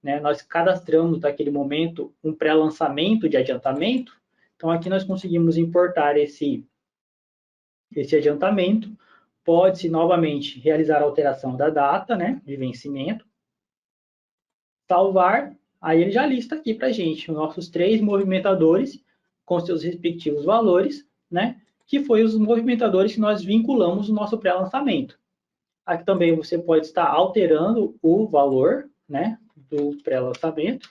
né? Nós cadastramos naquele momento um pré-lançamento de adiantamento. Então, aqui nós conseguimos importar esse adiantamento. Pode-se novamente realizar a alteração da data, né, de vencimento. Salvar, aí ele já lista aqui para a gente os nossos 3 movimentadores com seus respectivos valores, né, que foi os movimentadores que nós vinculamos no nosso pré-lançamento. Aqui também você pode estar alterando o valor, né, do pré-lançamento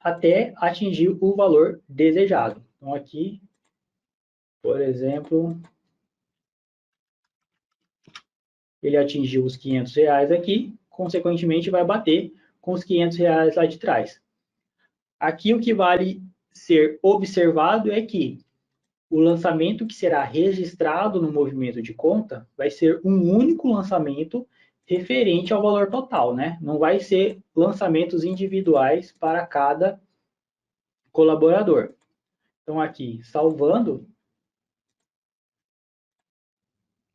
até atingir o valor desejado. Então aqui, por exemplo, ele atingiu os R$500 aqui, consequentemente vai bater com os R$500 lá de trás. Aqui o que vale ser observado é que o lançamento que será registrado no movimento de conta vai ser um único lançamento referente ao valor total, né? Não vai ser lançamentos individuais para cada colaborador. Então aqui, salvando,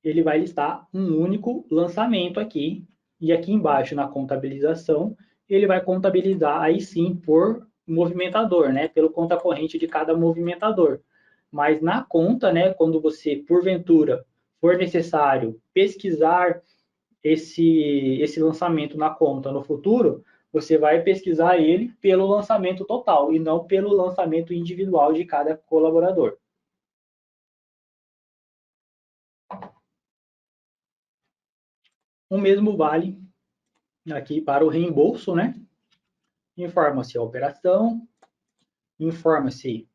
ele vai listar um único lançamento aqui, e aqui embaixo na contabilização, ele vai contabilizar aí sim por movimentador, né? Pelo conta corrente de cada movimentador. Mas na conta, né, quando você, porventura, for necessário pesquisar esse lançamento na conta no futuro, você vai pesquisar ele pelo lançamento total e não pelo lançamento individual de cada colaborador. O mesmo vale aqui para o reembolso, né? Informa-se a operação, informa-se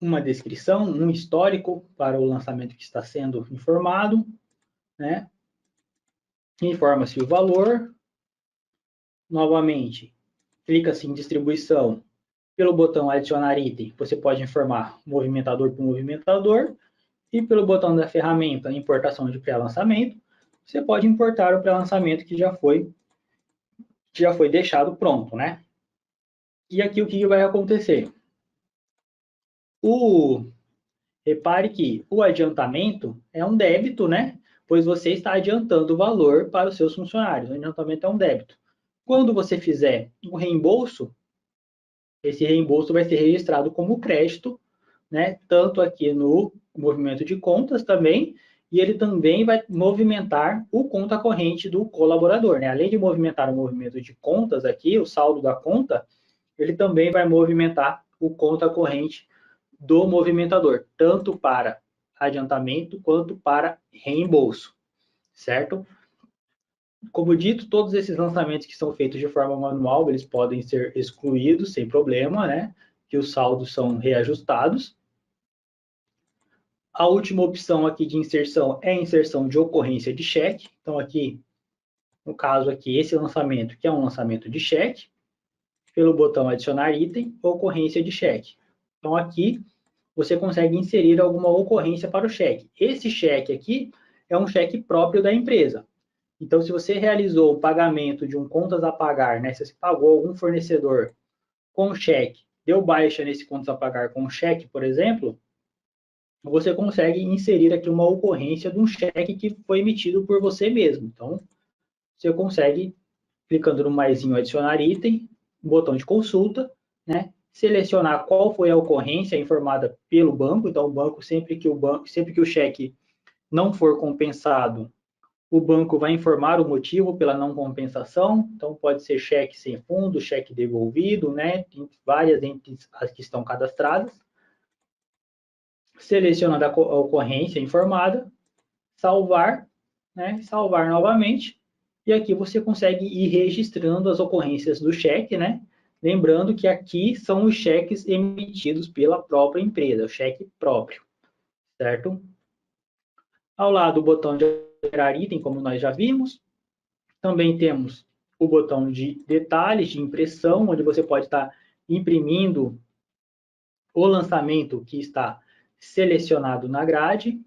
uma descrição, um histórico para o lançamento que está sendo informado, né? Informa-se o valor. Novamente, clica-se em distribuição. Pelo botão adicionar item, você pode informar movimentador por movimentador. E pelo botão da ferramenta importação de pré-lançamento, você pode importar o pré-lançamento que já foi deixado pronto, né? E aqui o que vai acontecer? Repare que o adiantamento é um débito, né? Pois você está adiantando o valor para os seus funcionários. O adiantamento é um débito. Quando você fizer um reembolso, esse reembolso vai ser registrado como crédito, né? Tanto aqui no movimento de contas também, e ele também vai movimentar o conta corrente do colaborador, né? Além de movimentar o movimento de contas aqui, o saldo da conta, ele também vai movimentar o conta corrente do movimentador, tanto para adiantamento quanto para reembolso, certo? Como dito, todos esses lançamentos que são feitos de forma manual, eles podem ser excluídos sem problema, né? Que os saldos são reajustados. A última opção aqui de inserção é a inserção de ocorrência de cheque. Então aqui, no caso aqui, esse lançamento, que é um lançamento de cheque, pelo botão adicionar item, ocorrência de cheque. Então aqui, você consegue inserir alguma ocorrência para o cheque. Esse cheque aqui é um cheque próprio da empresa. Então, se você realizou o pagamento de um contas a pagar, né, se você pagou algum fornecedor com cheque, deu baixa nesse contas a pagar com cheque, por exemplo, você consegue inserir aqui uma ocorrência de um cheque que foi emitido por você mesmo. Então, você consegue, clicando no maisinho adicionar item, botão de consulta, né? Selecionar qual foi a ocorrência informada pelo banco. Então, o banco, sempre que o cheque não for compensado, o banco vai informar o motivo pela não compensação. Então, pode ser cheque sem fundo, cheque devolvido, né? Tem várias entre as que estão cadastradas. Selecionando a ocorrência informada, salvar, né? Salvar novamente. E aqui você consegue ir registrando as ocorrências do cheque, né? Lembrando que aqui são os cheques emitidos pela própria empresa, o cheque próprio, certo? Ao lado, o botão de gerar item, como nós já vimos. Também temos o botão de detalhes, de impressão, onde você pode estar imprimindo o lançamento que está selecionado na grade.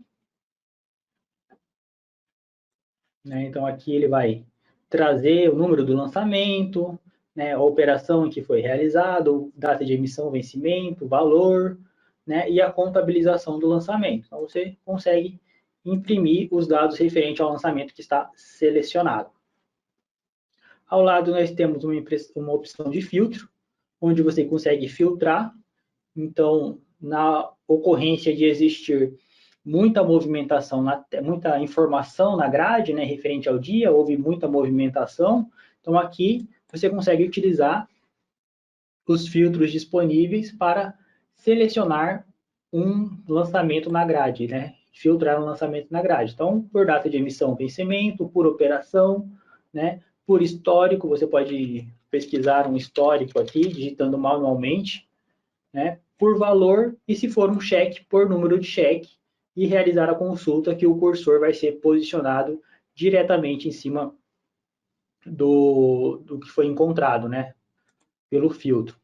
Então, aqui ele vai trazer o número do lançamento, a operação em que foi realizado, data de emissão, vencimento, valor, e a contabilização do lançamento. Então, você consegue imprimir os dados referentes ao lançamento que está selecionado. Ao lado, nós temos uma opção de filtro, onde você consegue filtrar. Então, na ocorrência de existir muita movimentação, muita informação na grade, referente ao dia, houve muita movimentação. Então, aqui você consegue utilizar os filtros disponíveis para selecionar um lançamento na grade, filtrar um lançamento na grade. Então, por data de emissão, vencimento, por operação, por histórico, você pode pesquisar um histórico aqui, digitando manualmente, por valor, e se for um cheque, por número de cheque, e realizar a consulta, que o cursor vai ser posicionado diretamente em cima do que foi encontrado, pelo filtro.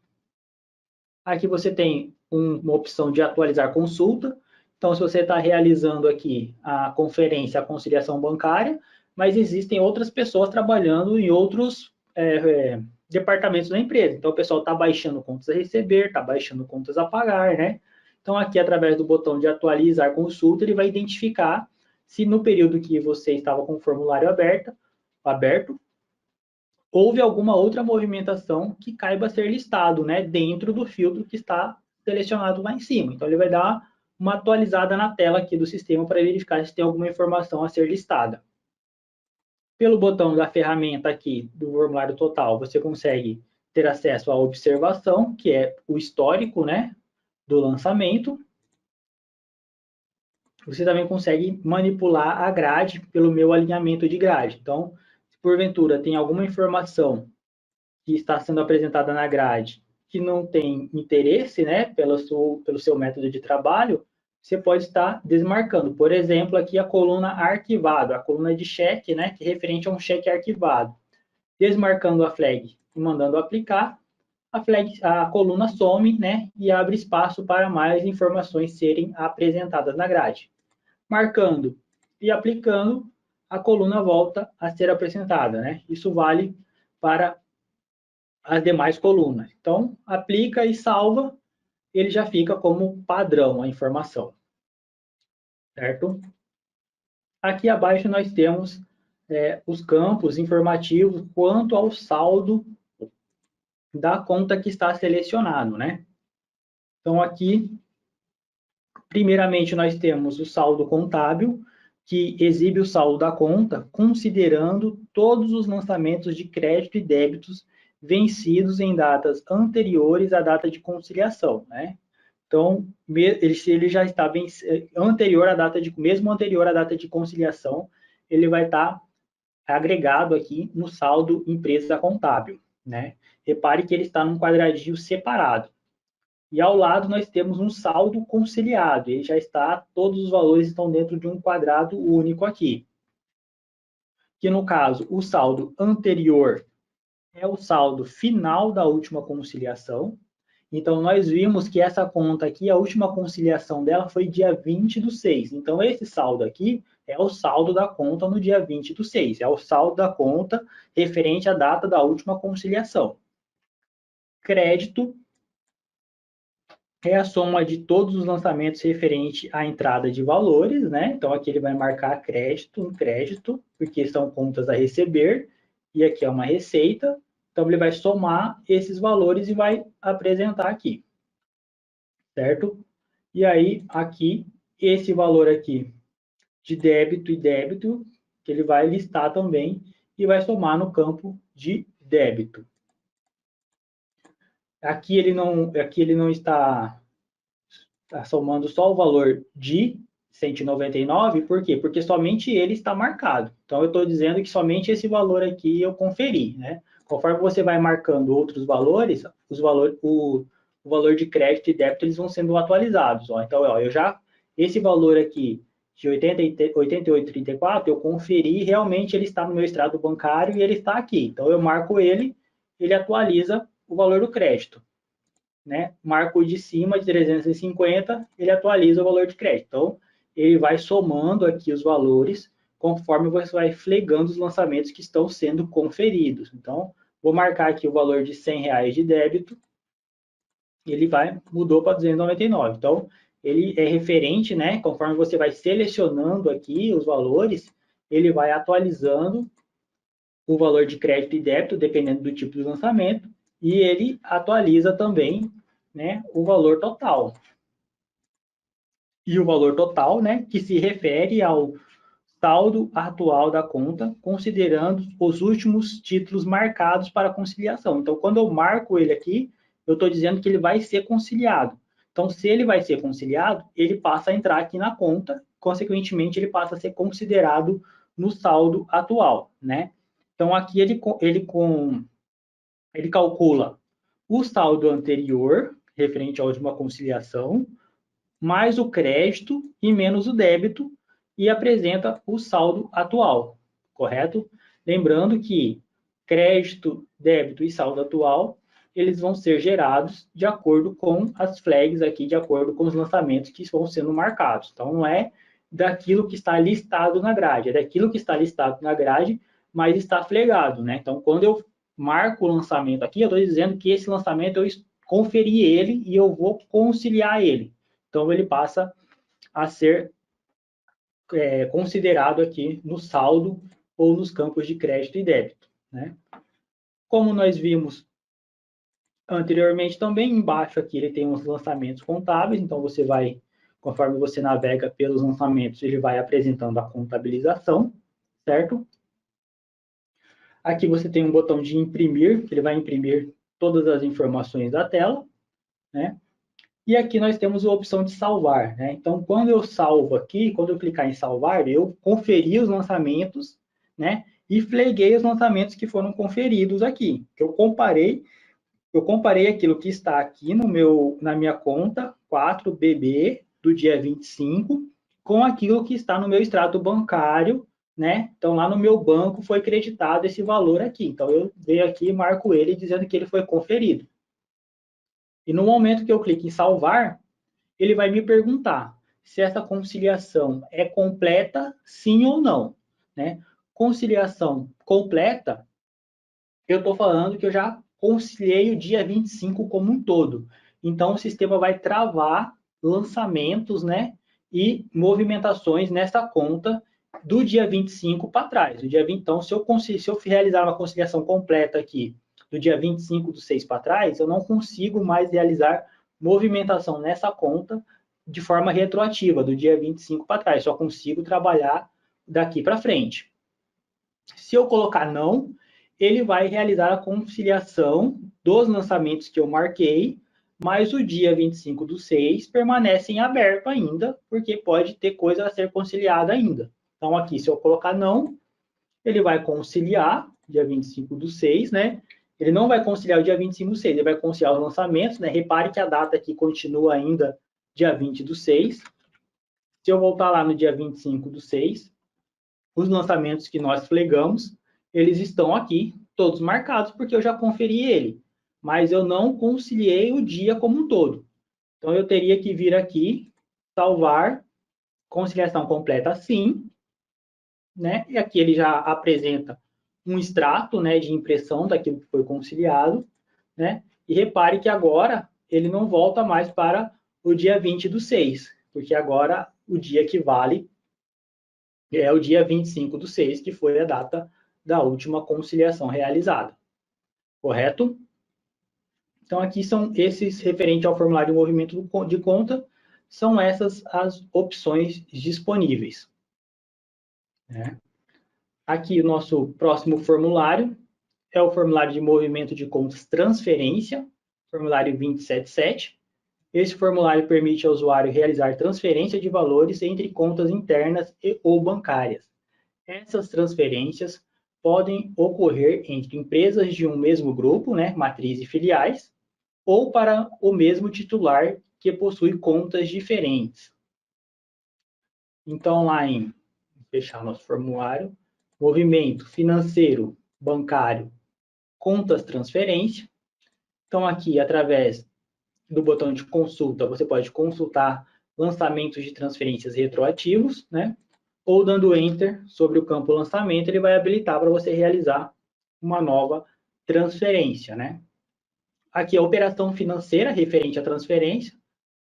Aqui você tem uma opção de atualizar consulta. Então, se você está realizando aqui a conferência, a conciliação bancária, mas existem outras pessoas trabalhando em outros departamentos da empresa. Então, o pessoal está baixando contas a receber, está baixando contas a pagar, Então, aqui, através do botão de atualizar consulta, ele vai identificar se no período que você estava com o formulário aberto, houve alguma outra movimentação que caiba ser listado, dentro do filtro que está selecionado lá em cima. Então, ele vai dar uma atualizada na tela aqui do sistema para verificar se tem alguma informação a ser listada. Pelo botão da ferramenta aqui do formulário total, você consegue ter acesso à observação, que é o histórico, do lançamento. Você também consegue manipular a grade pelo meu alinhamento de grade. Então, se porventura tem alguma informação que está sendo apresentada na grade que não tem interesse, pelo seu método de trabalho, você pode estar desmarcando. Por exemplo, aqui a coluna arquivado, a coluna de cheque, que é referente a um cheque arquivado. Desmarcando a flag e mandando aplicar, a coluna some, e abre espaço para mais informações serem apresentadas na grade. Marcando e aplicando, a coluna volta a ser apresentada, Isso vale para as demais colunas. Então, aplica e salva, ele já fica como padrão a informação, certo? Aqui abaixo nós temos os campos informativos quanto ao saldo da conta que está selecionado, Então, aqui, primeiramente, nós temos o saldo contábil, que exibe o saldo da conta, considerando todos os lançamentos de crédito e débitos vencidos em datas anteriores à data de conciliação, Então, se ele já está mesmo anterior à data de conciliação, ele vai estar agregado aqui no saldo empresa contábil, Repare que ele está num quadradinho separado. E ao lado nós temos um saldo conciliado, ele já está, todos os valores estão dentro de um quadrado único aqui. Que no caso, o saldo anterior é o saldo final da última conciliação. Então, nós vimos que essa conta aqui, a última conciliação dela foi dia 20/6. Então, esse saldo aqui é o saldo da conta no dia 20/6. É o saldo da conta referente à data da última conciliação. Crédito é a soma de todos os lançamentos referente à entrada de valores, Então, aqui ele vai marcar crédito, porque são contas a receber, e aqui é uma receita. Então, ele vai somar esses valores e vai apresentar aqui, certo? E aí, aqui, esse valor aqui de débito e débito, que ele vai listar também e vai somar no campo de débito. Aqui ele não está somando só o valor de 199, por quê? Porque somente ele está marcado. Então, eu estou dizendo que somente esse valor aqui eu conferi, né? Conforme você vai marcando outros valores, o valor de crédito e débito eles vão sendo atualizados. Ó. Então, ó, esse valor aqui de 88,34, eu conferi, realmente ele está no meu extrato bancário e ele está aqui. Então, eu marco ele atualiza o valor do crédito. Né? Marco de cima de 350, ele atualiza o valor de crédito. Então, ele vai somando aqui os valores conforme você vai flegando os lançamentos que estão sendo conferidos. Então, vou marcar aqui o valor de R$100 de débito, ele mudou para 299. Então, ele é referente, né? Conforme você vai selecionando aqui os valores, ele vai atualizando o valor de crédito e débito, dependendo do tipo de lançamento, e ele atualiza também, né, o valor total. E o valor total, né, que se refere ao saldo atual da conta, considerando os últimos títulos marcados para conciliação. Então, quando eu marco ele aqui, eu estou dizendo que ele vai ser conciliado. Então, se ele vai ser conciliado, ele passa a entrar aqui na conta, consequentemente, ele passa a ser considerado no saldo atual, né? Então, aqui ele calcula o saldo anterior, referente à última conciliação, mais o crédito e menos o débito, e apresenta o saldo atual, correto? Lembrando que crédito, débito e saldo atual, eles vão ser gerados de acordo com as flags aqui, de acordo com os lançamentos que vão sendo marcados. Então, não é daquilo que está listado na grade, é daquilo que está listado na grade, mas está flegado, né? Então, quando eu marco o lançamento aqui, eu estou dizendo que esse lançamento eu conferi ele e eu vou conciliar ele. Então, ele passa a ser considerado aqui no saldo ou nos campos de crédito e débito, né? Como nós vimos anteriormente também, embaixo aqui ele tem os lançamentos contábeis, então você vai, conforme você navega pelos lançamentos, ele vai apresentando a contabilização, certo? Aqui você tem um botão de imprimir, que ele vai imprimir todas as informações da tela, né? E aqui nós temos a opção de salvar, né? Então, quando eu salvo aqui, quando eu clicar em salvar, eu conferi os lançamentos, né? E fleguei os lançamentos que foram conferidos aqui. Eu comparei aquilo que está aqui na minha conta 4BB do dia 25 com aquilo que está no meu extrato bancário, né? Então, lá no meu banco foi creditado esse valor aqui. Então, eu venho aqui e marco ele dizendo que ele foi conferido. E no momento que eu clico em salvar, ele vai me perguntar se essa conciliação é completa, sim ou não. Né? Conciliação completa, eu estou falando que eu já conciliei o dia 25 como um todo. Então, o sistema vai travar lançamentos, né, e movimentações nessa conta do dia 25 para trás. Então, se eu realizar uma conciliação completa aqui do dia 25 do 6 para trás, eu não consigo mais realizar movimentação nessa conta de forma retroativa, do dia 25 para trás. Só consigo trabalhar daqui para frente. Se eu colocar não, ele vai realizar a conciliação dos lançamentos que eu marquei, mas o dia 25 do 6 permanece em aberto ainda, porque pode ter coisa a ser conciliada ainda. Então, aqui, se eu colocar não, ele vai conciliar dia 25 do 6, né? Ele não vai conciliar o dia 25 do 6, ele vai conciliar os lançamentos, né? Repare que a data aqui continua ainda dia 20 do 6. Se eu voltar lá no dia 25 do 6, os lançamentos que nós flegamos, eles estão aqui, todos marcados, porque eu já conferi ele. Mas eu não conciliei o dia como um todo. Então, eu teria que vir aqui, salvar, conciliação completa sim, né? E aqui ele já apresenta um extrato, né, de impressão daquilo que foi conciliado, né? E repare que agora ele não volta mais para o dia 20 do 6, porque agora o dia que vale é o dia 25 do 6, que foi a data da última conciliação realizada. correto? Então, aqui são esses, referente ao formulário de movimento de conta, são essas as opções disponíveis. Né? Aqui o nosso próximo formulário é o formulário de movimento de contas transferência, formulário 2077. Esse formulário permite ao usuário realizar transferência de valores entre contas internas e ou bancárias. Essas transferências podem ocorrer entre empresas de um mesmo grupo, né, matriz e filiais, ou para o mesmo titular que possui contas diferentes. Então, lá em fechar nosso formulário, movimento financeiro, bancário, contas transferência. Então, aqui, através do botão de consulta, você pode consultar lançamentos de transferências retroativos, né? Ou dando Enter sobre o campo lançamento, ele vai habilitar para você realizar uma nova transferência, né? Aqui a operação financeira referente à transferência.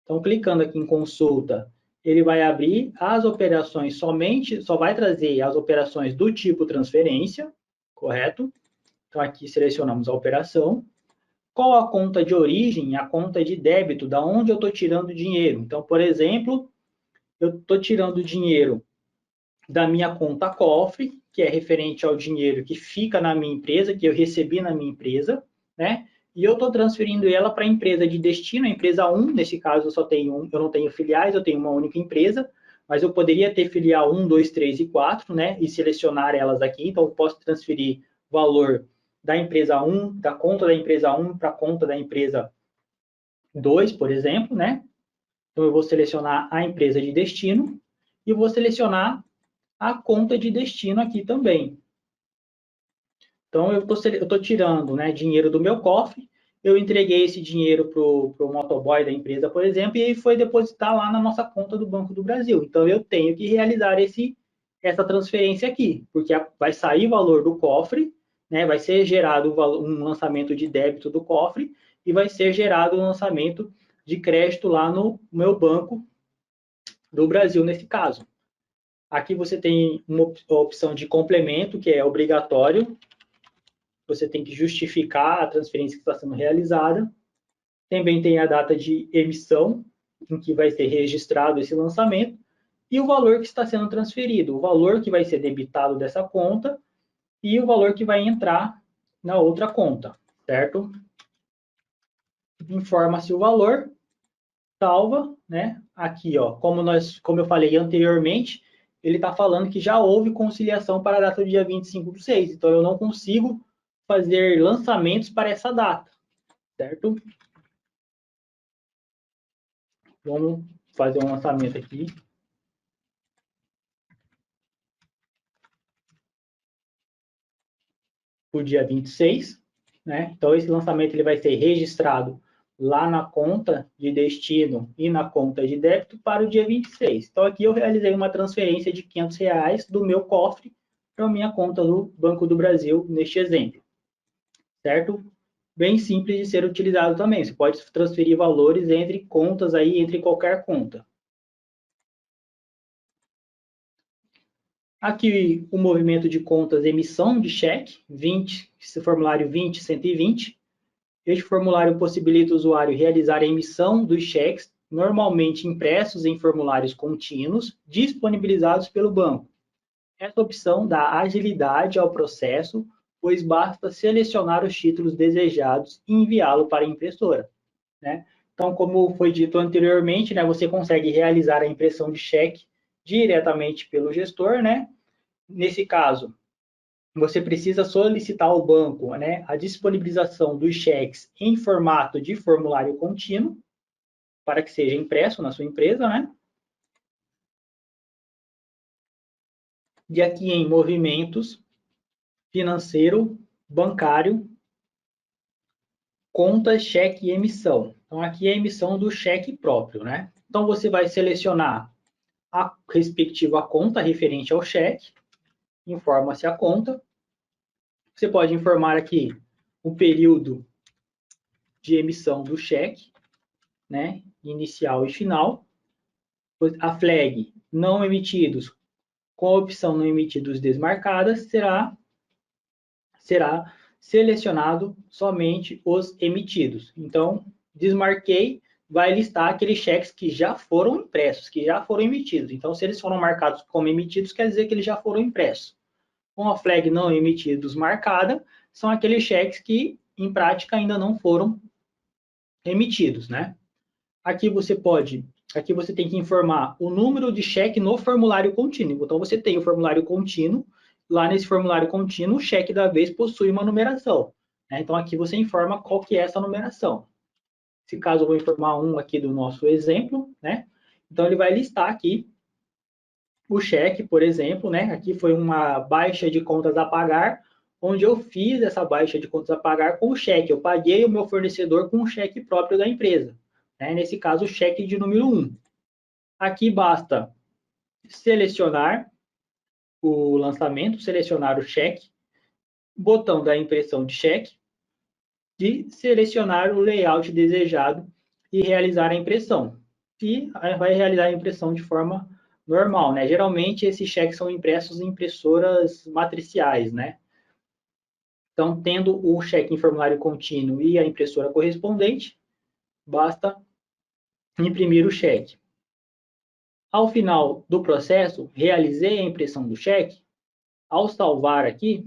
Então, clicando aqui em consulta, ele vai abrir as operações somente, só vai trazer as operações do tipo transferência, correto? Então, aqui selecionamos a operação. Qual a conta de origem? A conta de débito, da onde eu estou tirando dinheiro. Então, por exemplo, eu estou tirando dinheiro da minha conta cofre, que é referente ao dinheiro que fica na minha empresa, que eu recebi na minha empresa, né? E eu estou transferindo ela para a empresa de destino, a empresa 1, nesse caso eu não tenho filiais, eu tenho uma única empresa, mas eu poderia ter filial 1, 2, 3 e 4, né? E selecionar elas aqui, então eu posso transferir valor da empresa 1, da conta da empresa 1 para a conta da empresa 2, por exemplo, né? Então eu vou selecionar a empresa de destino e vou selecionar a conta de destino aqui também. Então, eu estou tirando, né, dinheiro do meu cofre, eu entreguei esse dinheiro para o motoboy da empresa, por exemplo, e ele foi depositar lá na nossa conta do Banco do Brasil. Então, eu tenho que realizar essa transferência aqui, porque vai sair valor do cofre, né, vai ser gerado um lançamento de débito do cofre e vai ser gerado um lançamento de crédito lá no meu Banco do Brasil, nesse caso. Aqui você tem uma opção de complemento, que é obrigatório. Você tem que justificar a transferência que está sendo realizada. Também tem a data de emissão, em que vai ser registrado esse lançamento, e o valor que está sendo transferido, o valor que vai ser debitado dessa conta e o valor que vai entrar na outra conta, certo? Informa-se o valor, salva, né? Aqui, ó, como eu falei anteriormente, ele está falando que já houve conciliação para a data do dia 25/6, então eu não consigo fazer lançamentos para essa data, certo? Vamos fazer um lançamento aqui. O dia 26, né? Então, esse lançamento ele vai ser registrado lá na conta de destino e na conta de débito para o dia 26. Então, aqui eu realizei uma transferência de R$500 do meu cofre para a minha conta do Banco do Brasil, neste exemplo. Certo? Bem simples de ser utilizado também. Você pode transferir valores entre contas aí, entre qualquer conta. Aqui o movimento de contas emissão de cheque, esse formulário 20.120. Este formulário possibilita o usuário realizar a emissão dos cheques, normalmente impressos em formulários contínuos, disponibilizados pelo banco. Essa opção dá agilidade ao processo, pois basta selecionar os títulos desejados e enviá-lo para a impressora, né? Então, como foi dito anteriormente, né, você consegue realizar a impressão de cheque diretamente pelo gestor, né? Nesse caso, você precisa solicitar ao banco, né, a disponibilização dos cheques em formato de formulário contínuo para que seja impresso na sua empresa, né? E aqui em movimentos, financeiro, bancário, contas, cheque e emissão. Então, aqui é a emissão do cheque próprio, né? Então, você vai selecionar a respectiva conta referente ao cheque, informa-se a conta. Você pode informar aqui o período de emissão do cheque, né? Inicial e final. A flag não emitidos com a opção não emitidos desmarcada será selecionado somente os emitidos. Então, desmarquei, vai listar aqueles cheques que já foram impressos, que já foram emitidos. Então, se eles foram marcados como emitidos, quer dizer que eles já foram impressos. Com a flag não emitidos marcada, são aqueles cheques que, em prática, ainda não foram emitidos, né? Aqui você tem que informar o número de cheque no formulário contínuo. Então, você tem o formulário contínuo, lá nesse formulário contínuo, o cheque da vez possui uma numeração, né? Então, aqui você informa qual que é essa numeração. Se caso eu vou informar um aqui do nosso exemplo, né? Então, ele vai listar aqui o cheque, por exemplo, né? Aqui foi uma baixa de contas a pagar, onde eu fiz essa baixa de contas a pagar com o cheque. Eu paguei o meu fornecedor com o cheque próprio da empresa, né? Nesse caso, o cheque de número 1. Aqui basta selecionar o lançamento, selecionar o cheque, botão da impressão de cheque e selecionar o layout desejado e realizar a impressão. E vai realizar a impressão de forma normal, né? Geralmente esses cheques são impressos em impressoras matriciais, né? Então, tendo o cheque em formulário contínuo e a impressora correspondente, basta imprimir o cheque. Ao final do processo, realizei a impressão do cheque. Ao salvar aqui,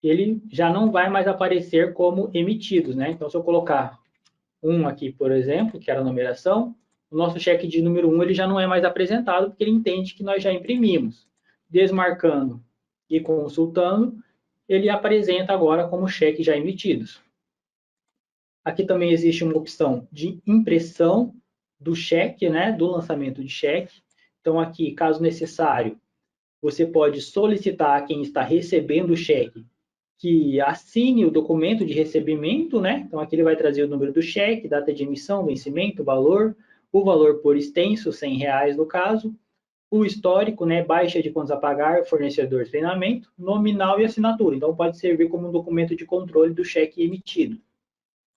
ele já não vai mais aparecer como emitidos, né? Então, se eu colocar um aqui, por exemplo, que era a numeração, o nosso cheque de número 1 ele já não é mais apresentado, porque ele entende que nós já imprimimos. Desmarcando e consultando, ele apresenta agora como cheque já emitidos. Aqui também existe uma opção de impressão do cheque, né, do lançamento de cheque. Então, aqui, caso necessário, você pode solicitar a quem está recebendo o cheque que assine o documento de recebimento, né? Então, aqui ele vai trazer o número do cheque, data de emissão, vencimento, o valor por extenso, R$ 100 no caso, o histórico, né? Baixa de contas a pagar, fornecedor, treinamento, nominal e assinatura. Então, pode servir como um documento de controle do cheque emitido,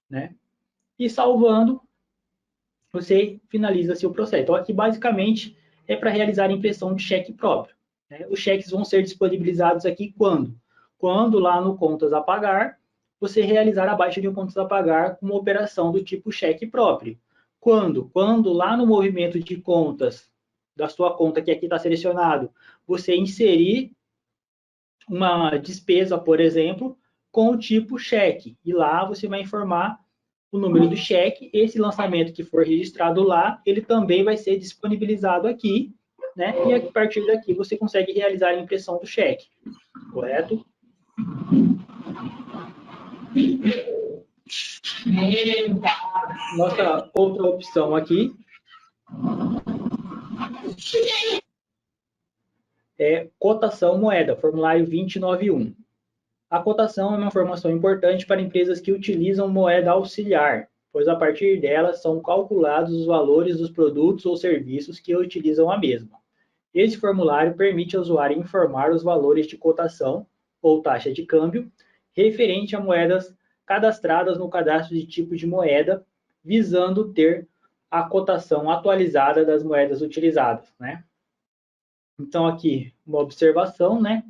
né? E salvando, você finaliza seu processo. Então, aqui, basicamente, é para realizar a impressão de cheque próprio, né? Os cheques vão ser disponibilizados aqui quando? Quando lá no contas a pagar, você realizar a baixa de contas a pagar com uma operação do tipo cheque próprio. Quando? Quando lá no movimento de contas da sua conta, que aqui está selecionado, você inserir uma despesa, por exemplo, com o tipo cheque. E lá você vai informar o número do cheque. Esse lançamento que for registrado lá, ele também vai ser disponibilizado aqui, né? E a partir daqui você consegue realizar a impressão do cheque, correto? Nossa outra opção aqui é cotação moeda, formulário 2091. A cotação é uma informação importante para empresas que utilizam moeda auxiliar, pois a partir dela são calculados os valores dos produtos ou serviços que utilizam a mesma. Esse formulário permite ao usuário informar os valores de cotação ou taxa de câmbio referente a moedas cadastradas no cadastro de tipo de moeda, visando ter a cotação atualizada das moedas utilizadas, né? Então, aqui, uma observação, né?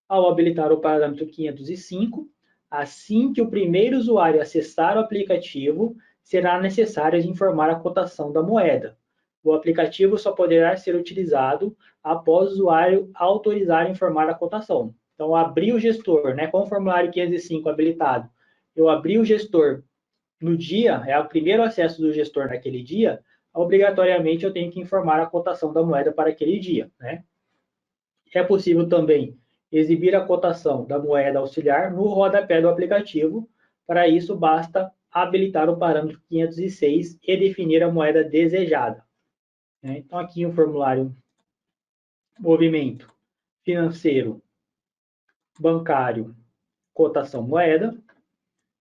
Ao habilitar o parâmetro 505, assim que o primeiro usuário acessar o aplicativo, será necessário informar a cotação da moeda. O aplicativo só poderá ser utilizado após o usuário autorizar informar a cotação. Então, abrir o gestor, né, com o formulário 505 habilitado, eu abri o gestor no dia, é o primeiro acesso do gestor naquele dia, obrigatoriamente eu tenho que informar a cotação da moeda para aquele dia, né? É possível também exibir a cotação da moeda auxiliar no rodapé do aplicativo. Para isso, basta habilitar o parâmetro 506 e definir a moeda desejada. Então, aqui o formulário movimento financeiro, bancário, cotação moeda.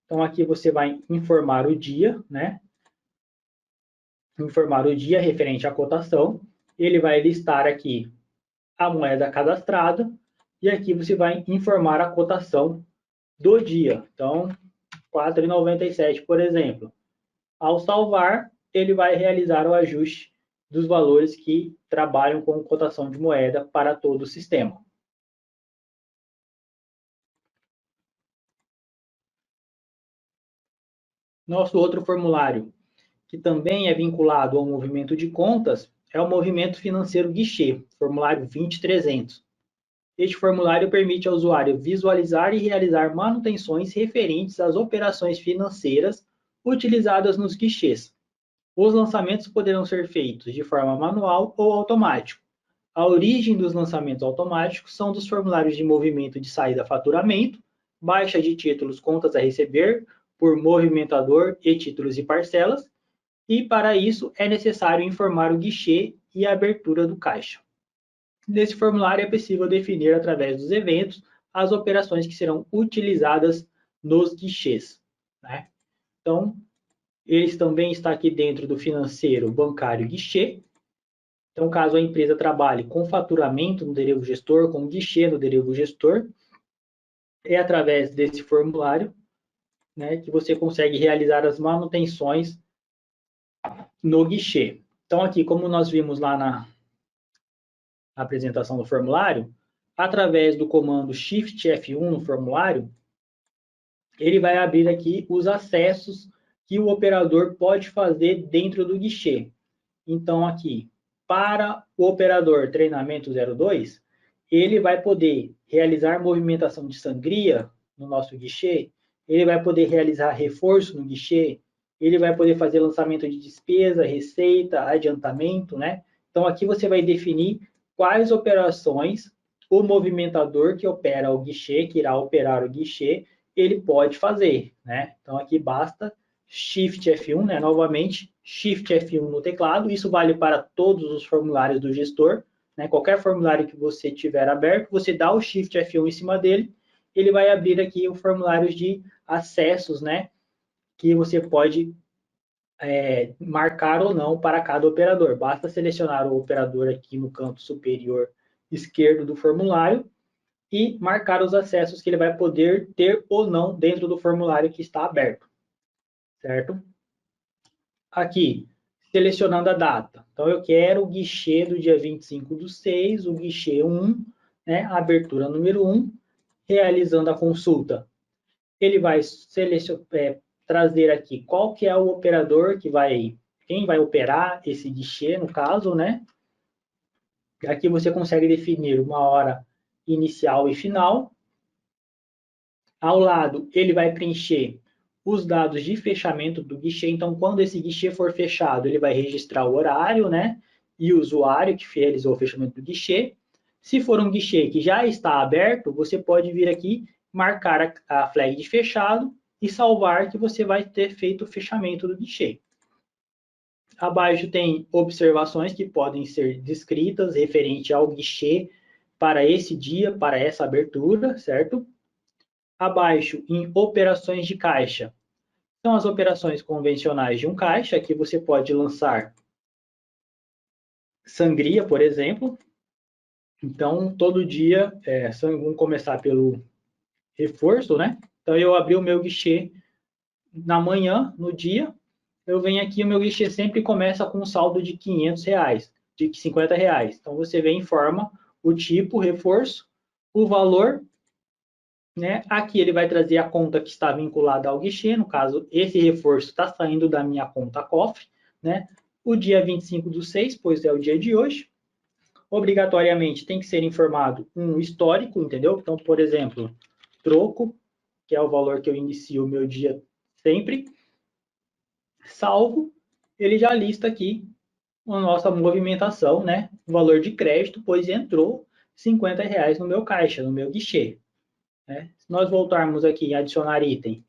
Então, aqui você vai informar o dia, né? Informar o dia referente à cotação. Ele vai listar aqui a moeda cadastrada e aqui você vai informar a cotação do dia. Então, 4,97, por exemplo. Ao salvar, ele vai realizar o ajuste dos valores que trabalham com cotação de moeda para todo o sistema. Nosso outro formulário, que também é vinculado ao movimento de contas, é o movimento financeiro guichê, formulário 20300. Este formulário permite ao usuário visualizar e realizar manutenções referentes às operações financeiras utilizadas nos guichês. Os lançamentos poderão ser feitos de forma manual ou automática. A origem dos lançamentos automáticos são dos formulários de movimento de saída-faturamento, baixa de títulos contas a receber por movimentador e títulos e parcelas, e para isso é necessário informar o guichê e a abertura do caixa. Nesse formulário é possível definir, através dos eventos, as operações que serão utilizadas nos guichês, né? Então, eles também está aqui dentro do financeiro bancário guichê. Então, caso a empresa trabalhe com faturamento no Derivado Gestor, com guichê no Derivado Gestor, é através desse formulário, né, que você consegue realizar as manutenções no guichê. Então, aqui, como nós vimos lá na apresentação do formulário, através do comando Shift F1 no formulário, ele vai abrir aqui os acessos que o operador pode fazer dentro do guichê. Então, aqui, para o operador treinamento 02, ele vai poder realizar movimentação de sangria no nosso guichê, ele vai poder realizar reforço no guichê, ele vai poder fazer lançamento de despesa, receita, adiantamento, né? Então, aqui você vai definir quais operações o movimentador que opera o guichê, que irá operar o guichê, ele pode fazer, né? Então, aqui basta Shift F1, né? Novamente, Shift F1 no teclado. Isso vale para todos os formulários do gestor, né? Qualquer formulário que você tiver aberto, você dá o Shift F1 em cima dele, ele vai abrir aqui o formulário de acessos, né? Que você pode marcar ou não para cada operador. Basta selecionar o operador aqui no canto superior esquerdo do formulário e marcar os acessos que ele vai poder ter ou não dentro do formulário que está aberto, certo? Aqui, selecionando a data. Então, eu quero o guichê do dia 25/6, o guichê 1, né, a abertura número 1, realizando a consulta. Ele vai trazer aqui qual que é o operador que vai, quem vai operar esse guichê, no caso, né? Aqui você consegue definir uma hora inicial e final. Ao lado, ele vai preencher os dados de fechamento do guichê. Então, quando esse guichê for fechado, ele vai registrar o horário, né? E o usuário que realizou o fechamento do guichê. Se for um guichê que já está aberto, você pode vir aqui, marcar a flag de fechado e salvar que você vai ter feito o fechamento do guichê. Abaixo tem observações que podem ser descritas referente ao guichê para esse dia, para essa abertura, certo? Abaixo, em operações de caixa, são as operações convencionais de um caixa, que você pode lançar sangria, por exemplo. Então, todo dia, vamos começar pelo reforço, né? Então, eu abri o meu guichê na manhã, no dia, eu venho aqui, o meu guichê sempre começa com um saldo de R$500, de R$50. Então, você vem e informa o tipo, reforço, o valor, né? Aqui ele vai trazer a conta que está vinculada ao guichê, no caso, esse reforço está saindo da minha conta cofre, né? O dia 25/6, pois é o dia de hoje. Obrigatoriamente tem que ser informado um histórico, entendeu? Então, por exemplo, troco, que é o valor que eu inicio o meu dia sempre, salvo, ele já lista aqui a nossa movimentação, né? O valor de crédito, pois entrou R$50 no meu caixa, no meu guichê. Né? Se nós voltarmos aqui em adicionar item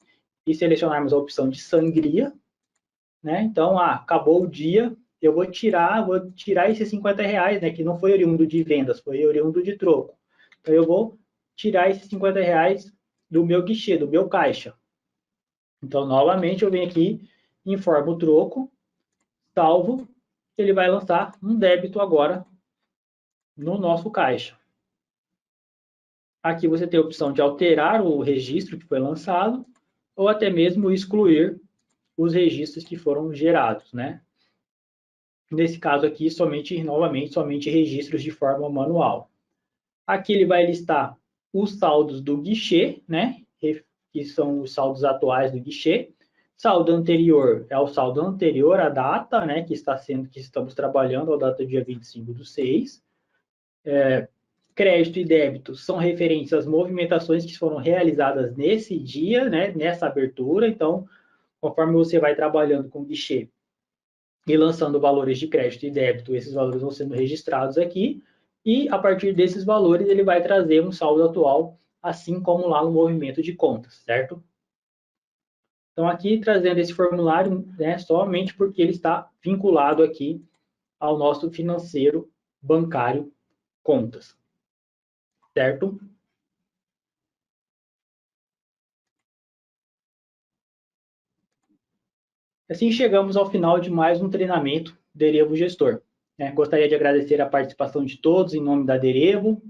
e selecionarmos a opção de sangria, né? Então, acabou o dia, eu vou tirar esses R$50, né? Que não foi oriundo de vendas, foi oriundo de troco. Então, eu vou tirar esses R$50 do meu guichê, do meu caixa. Então, novamente, eu venho aqui, informo o troco, salvo, ele vai lançar um débito agora no nosso caixa. Aqui você tem a opção de alterar o registro que foi lançado ou até mesmo excluir os registros que foram gerados, né? Nesse caso aqui, novamente, somente registros de forma manual. Aqui ele vai listar os saldos do guichê, né? Que são os saldos atuais do guichê. Saldo anterior é o saldo anterior à data, né, que estamos trabalhando, a data dia 25/6. Crédito e débito são referentes às movimentações que foram realizadas nesse dia, né, nessa abertura. Então, conforme você vai trabalhando com o guichê e lançando valores de crédito e débito, esses valores vão sendo registrados aqui, e a partir desses valores ele vai trazer um saldo atual, assim como lá no movimento de contas, certo? Então, aqui trazendo esse formulário, né, somente porque ele está vinculado aqui ao nosso financeiro bancário contas, certo? Assim chegamos ao final de mais um treinamento Derevo Gestor. Gostaria de agradecer a participação de todos em nome da Derevo.